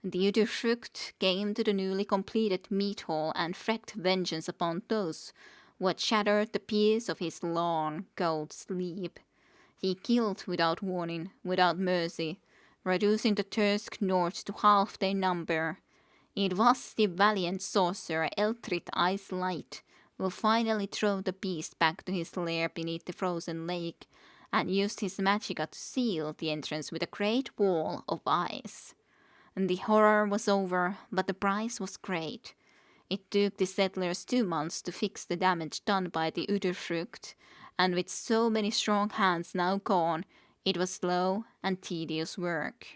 The Uturfrukt came to the newly completed meat hall and wreaked vengeance upon those who had shattered the piece of his long gold sleeve. He killed without warning, without mercy, reducing the Tursk Nords to half their number. It was the valiant sorcerer Elthrit Ice Light who finally drove the beast back to his lair beneath the frozen lake and used his magicka to seal the entrance with a great wall of ice. And the horror was over, but the price was great. It took the settlers 2 months to fix the damage done by the Uturfrukt, and with so many strong hands now gone, it was slow and tedious work.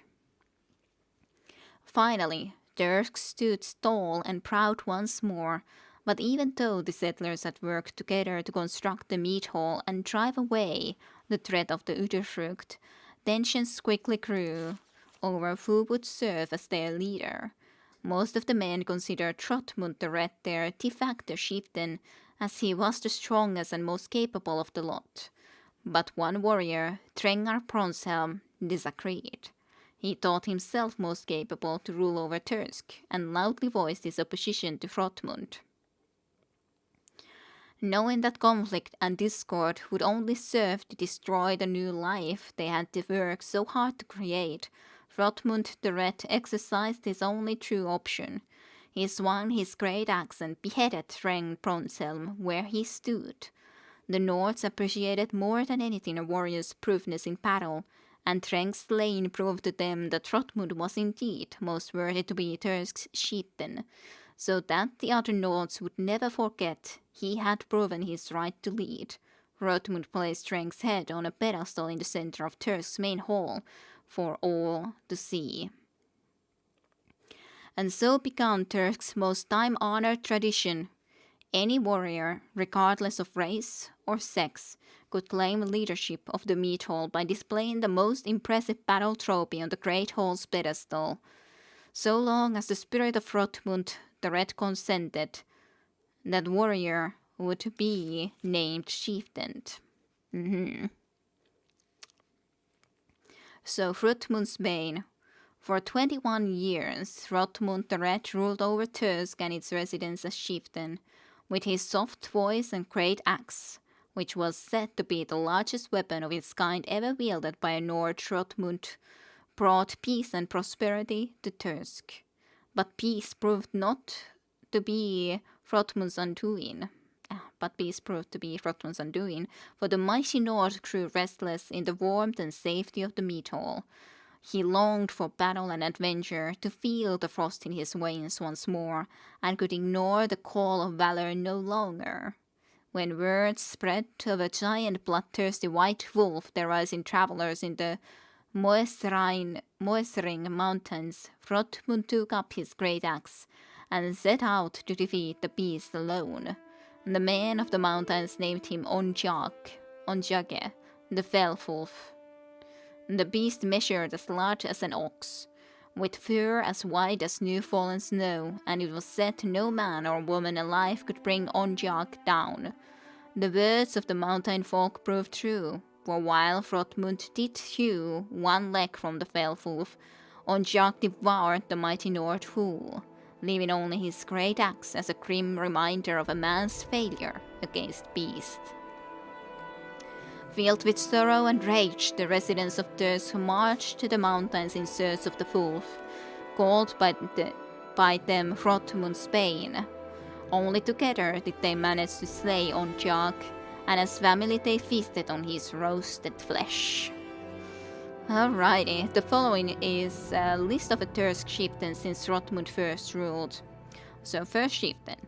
Finally, Tursk stood tall and proud once more, but even though the settlers had worked together to construct the meat hall and drive away the threat of the Uturfrukt, tensions quickly grew over who would serve as their leader. Most of the men considered Trotmund the Red their de facto chieftain, as he was the strongest and most capable of the lot. But one warrior, Trengar Bronshelm, disagreed. He thought himself most capable to rule over Tursk, and loudly voiced his opposition to Trotmund. Knowing that conflict and discord would only serve to destroy the new life they had to work so hard to create, Trotmund the Red exercised his only true option. He swung his great axe and beheaded Trengar Bronshelm where he stood. The Nords appreciated more than anything a warrior's proofness in battle, and Trengar's slain proved to them that Trotmund was indeed most worthy to be Tursk's chieftain, so that the other Nords would never forget he had proven his right to lead. Trotmund placed Trengar's head on a pedestal in the center of Tursk's main hall for all to see. And so began Tursk's most time-honored tradition. Any warrior, regardless of race or sex, could claim leadership of the meat hall by displaying the most impressive battle trophy on the great hall's pedestal. So long as the spirit of Trotmund the Red consented, that warrior would be named chieftain. So Trotmund's bane. For 21 years, Trotmund the Red ruled over Tursk and its residents as chieftain, with his soft voice and great axe, which was said to be the largest weapon of its kind ever wielded by a Nord. Trotmund brought peace and prosperity to Tursk. But peace proved not to be Trotmund's undoing. but peace proved to be Hrothmund's undoing, for the mighty Nord grew restless in the warmth and safety of the meat hall. He longed for battle and adventure, to feel the frost in his veins once more, and could ignore the call of valor no longer. When word spread of a giant bloodthirsty white wolf terrorizing travelers in the Moesring mountains, Hrothmund took up his great axe and set out to defeat the beast alone. The men of the mountains named him Onjage, the fell wolf. The beast measured as large as an ox, with fur as white as new-fallen snow, and it was said no man or woman alive could bring Onjag down. The words of the mountain folk proved true, for while Hrothmund did hew one leg from the fell wolf, Onjag devoured the mighty Nord whole, leaving only his great axe as a grim reminder of a man's failure against beast. Filled with sorrow and rage, the residents of Thurs marched to the mountains in search of the wolf, called by them Hrothmund's Bane. Only together did they manage to slay Onjag, and as family they feasted on his roasted flesh. Alrighty, the following is a list of the Thurs chieftains since Hrothmund first ruled. So first chieftain,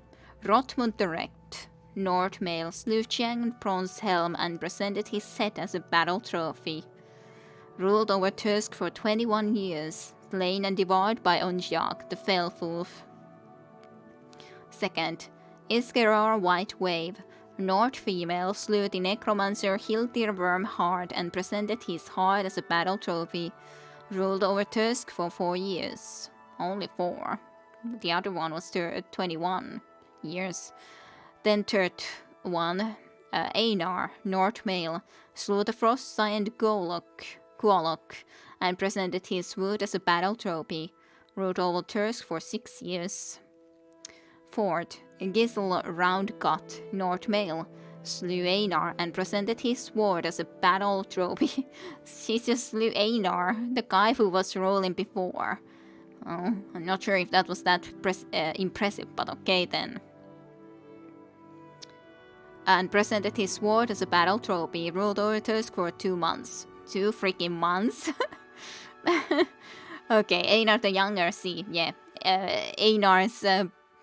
Hrothmund the Wrecked. Nord male, slew Chiang Bronze Helm and presented his head as a battle trophy. Ruled over Tusk for 21 years, slain and devoured by Onjag, the fell wolf. Second, Iskeror White Wave. Nord female, slew the necromancer Hildir Wormhard and presented his heart as a battle trophy. Ruled over Tusk for 4 years. Only 4. The other one was 21 years. Then third one, Einar, Nord male, slew the frost giant Guolok and presented his wood as a battle trophy. Ruled over Thurs for 6 years. Fourth, Gisl Roundgut, Nord male, slew Einar and presented his sword as a battle trophy. She just slew Einar, the guy who was ruling before. Oh, I'm not sure if that was that impressive, but okay then. And presented his sword as a battle trophy. Ruled over Tusk for 2 months. 2 freaking months? Okay, Einar the Younger, see, yeah. Einar's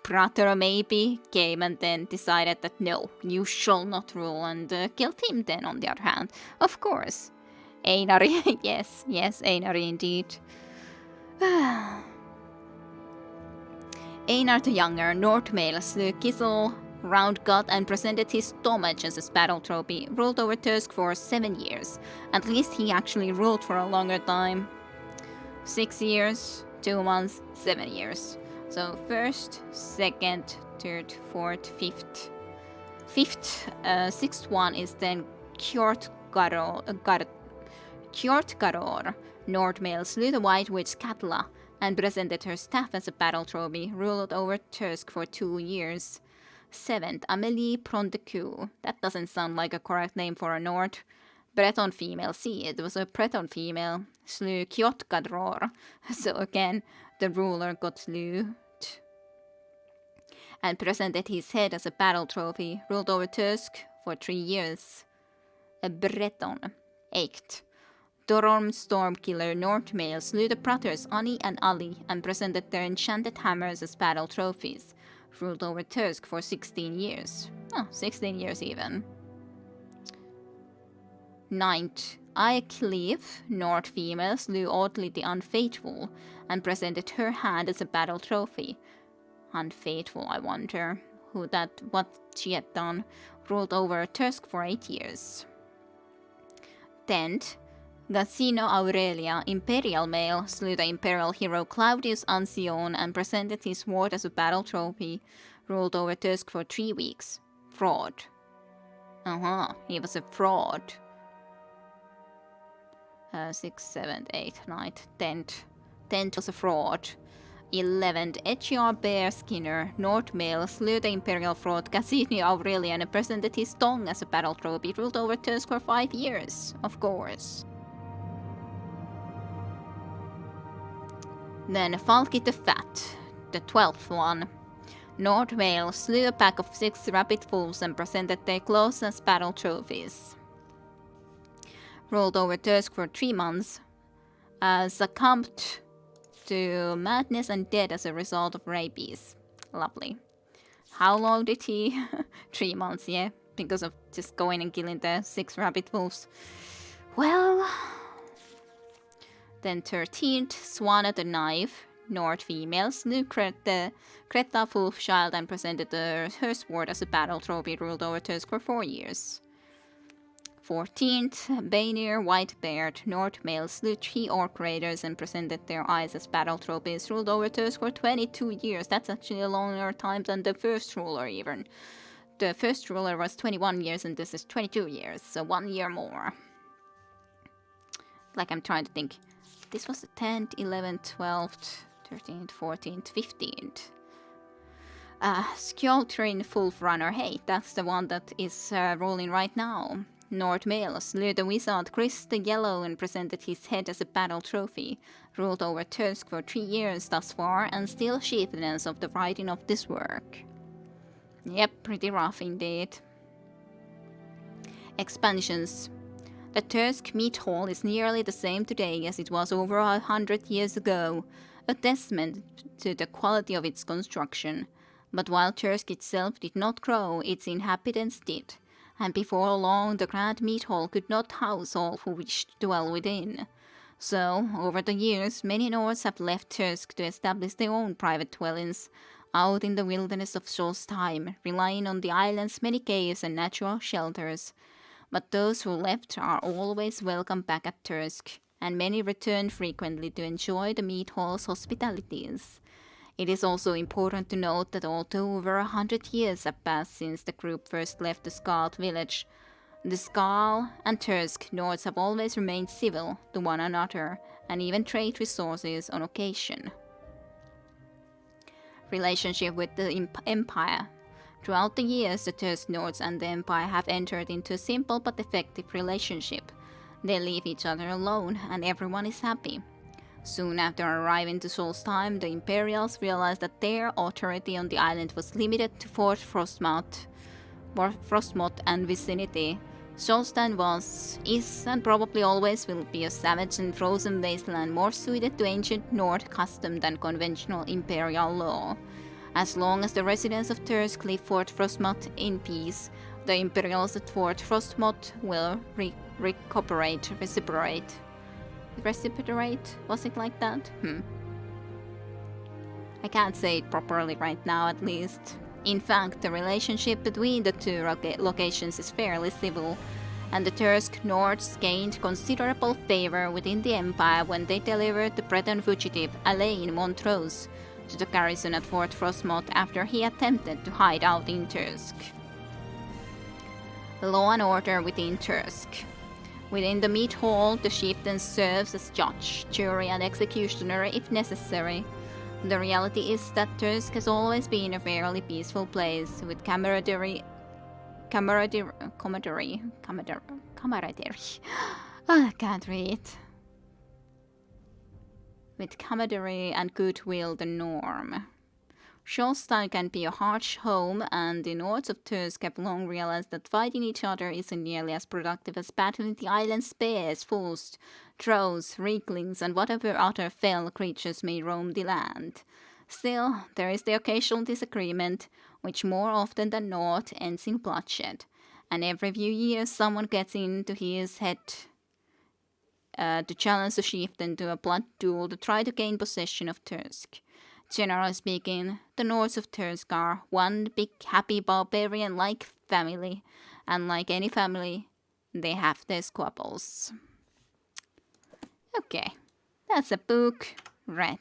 brother maybe came and then decided that no, you shall not rule, and killed him then on the other hand. Of course. Einar, yes, Einar indeed. Einar the Younger, Nord male, slew Gisl Roundgut and presented his stomach as a battle trophy. Ruled over Tusk for 7 years. At least he actually ruled for a longer time. 6 years, 2 months, 7 years. So first, second, third, fourth, fifth. Sixth one is then Kjortgaror. Nord male, slew the White Witch Katla and presented her staff as a battle trophy. Ruled over Tusk for 2 years. 7th, Amelie Prontecu. That doesn't sound like a correct name for a Nord. Breton female. See, it was a Breton female. Slew Kjotgadror. So again, the ruler got slew. And presented his head as a battle trophy. Ruled over Tusk for 3 years. A Breton. 8th, Dororm Stormkiller Nord male slew the brothers Ani and Ali and presented their enchanted hammers as battle trophies. Ruled over Tusk for 16 years. Oh, 16 years even. 9th, Aekliv, Nord female, slew Audley the Unfaithful and presented her hand as a battle trophy. Unfaithful, I wonder what she had done. Ruled over Tusk for 8 years. 10th, Gacino Aurelia, Imperial male, slew the Imperial hero Claudius Ancion and presented his sword as a battle trophy. Ruled over Tusk for 3 weeks. Fraud. He was a fraud. 6th, 7th, 8th, 9th, 10th. 10th was a fraud. 11th, Echiar Bear Skinner, Nord male, slew the Imperial fraud Cassini Aurelian and presented his tongue as a battle trophy. Ruled over Tusk for 5 years, of course. Then Falki the Fat, the 12th one. North Wales slew a pack of 6 rabbit wolves and presented their claws as battle trophies. Ruled over Tusk for 3 months, succumbed to madness and dead as a result of rabies. Lovely. How long did he? 3 months, yeah, because of just going and killing the 6 rabbit wolves. Well, then 13th, Swan at the Knife. North female slew Greta Wolfchild and presented her sword as a battle trophy, ruled over Tusk for 4 years. 14th, Baenir Whitebeard. North male slew 3 orc raiders and presented their eyes as battle trophies, ruled over Tusk for 22 years. That's actually a longer time than the first ruler even. The first ruler was 21 years and this is 22 years, so 1 year more. Like I'm trying to think. This was the 10th, 11th, 12th, 13th, 14th, 15th. Skjoldrin Wolf Runner. Hey, that's the one that is rolling right now. North male slew the wizard Chris the Yellow and presented his head as a battle trophy. Ruled over Tusk for 3 years thus far and still chieftains of the writing of this work. Yep, pretty rough indeed. Expansions. The Tusk Meat Hall is nearly the same today as it was over 100 years ago, a testament to the quality of its construction. But while Tusk itself did not grow, its inhabitants did, and before long the Grand Meat Hall could not house all who wished to dwell within. So, over the years, many Nords have left Tusk to establish their own private dwellings, out in the wilderness of Solstheim, relying on the island's many caves and natural shelters. But those who left are always welcome back at Tusk, and many return frequently to enjoy the Meat Hall's hospitalities. It is also important to note that although over 100 years have passed since the group first left the Skald village, the Skald and Tusk Nords have always remained civil to one another, and even trade resources on occasion. Relationship with the Empire. Throughout the years, the Tusk Nords and the Empire have entered into a simple but effective relationship. They leave each other alone, and everyone is happy. Soon after arriving to Solstheim, the Imperials realized that their authority on the island was limited to Fort Frostmoth and vicinity. Solstheim is, and probably always will be a savage and frozen wasteland more suited to ancient Nord custom than conventional Imperial law. As long as the residents of Tusk leave Fort Frostmoth in peace, the Imperials at Fort Frostmoth will reciprocate? Was it like that? I can't say it properly right now, at least. In fact, the relationship between the two locations is fairly civil, and the Tusk Nords gained considerable favor within the Empire when they delivered the Breton fugitive Alain Montrose to the garrison at Fort Frostmoth after he attempted to hide out in Tusk. Law and order within Tusk. Within the Meat Hall, the chieftain serves as judge, jury, and executioner if necessary. The reality is that Tusk has always been a fairly peaceful place, with camaraderie. I can't read. With camaraderie and goodwill the norm. Solstheim can be a harsh home, and the Nords of Tusk have long realized that fighting each other isn't nearly as productive as battling the island's bears, wolves, trolls, reeklings, and whatever other fell creatures may roam the land. Still, there is the occasional disagreement, which more often than not ends in bloodshed, and every few years someone gets into his head to challenge the chieftain to a blood duel to try to gain possession of Tusk. Generally speaking, the Nords of Tusk are one big happy barbarian-like family, and like any family, they have their squabbles. Okay, that's a book read.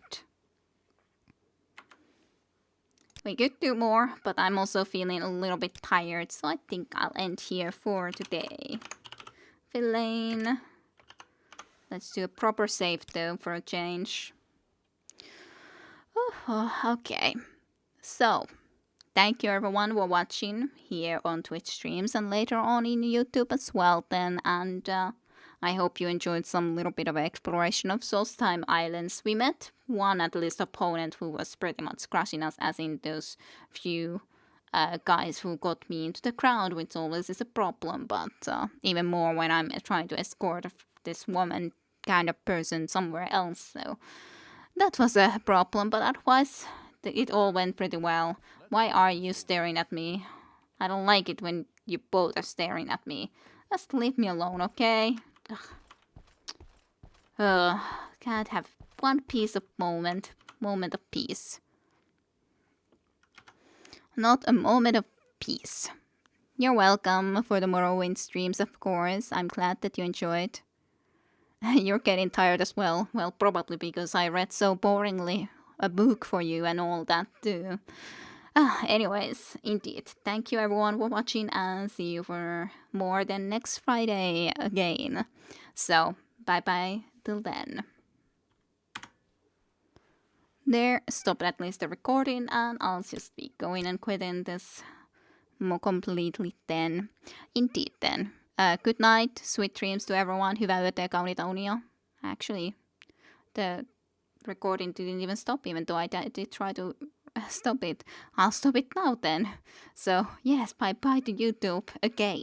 We could do more, but I'm also feeling a little bit tired, so I think I'll end here for today. Villain. Let's do a proper save though for a change. Okay, so thank you everyone for watching here on Twitch streams and later on in YouTube as well then, and I hope you enjoyed some little bit of exploration of Solstheim Islands. We met one at least opponent who was pretty much crushing us, as in those few guys who got me into the crowd, which always is a problem, but even more when I'm trying to escort this woman kind of person somewhere else. So that was a problem, but otherwise it all went pretty well. Why are you staring at me? I don't like it when you both are staring at me. Just leave me alone, okay? Can't have one piece of moment of peace. Not a moment of peace. You're welcome for the Morrowind streams, of course. I'm glad that you enjoyed. You're getting tired as well. Well, probably because I read so boringly a book for you and all that too. Anyways, indeed. Thank you everyone for watching, and see you for more than next Friday again. So, bye bye till then. There, stop at least the recording, and I'll just be going and quitting this more completely then. Indeed then. Good night, sweet dreams to everyone. Hyvää yötä ja kauniita unia. Actually, the recording didn't even stop, even though I did try to stop it. I'll stop it now then. So, yes, bye bye to YouTube again.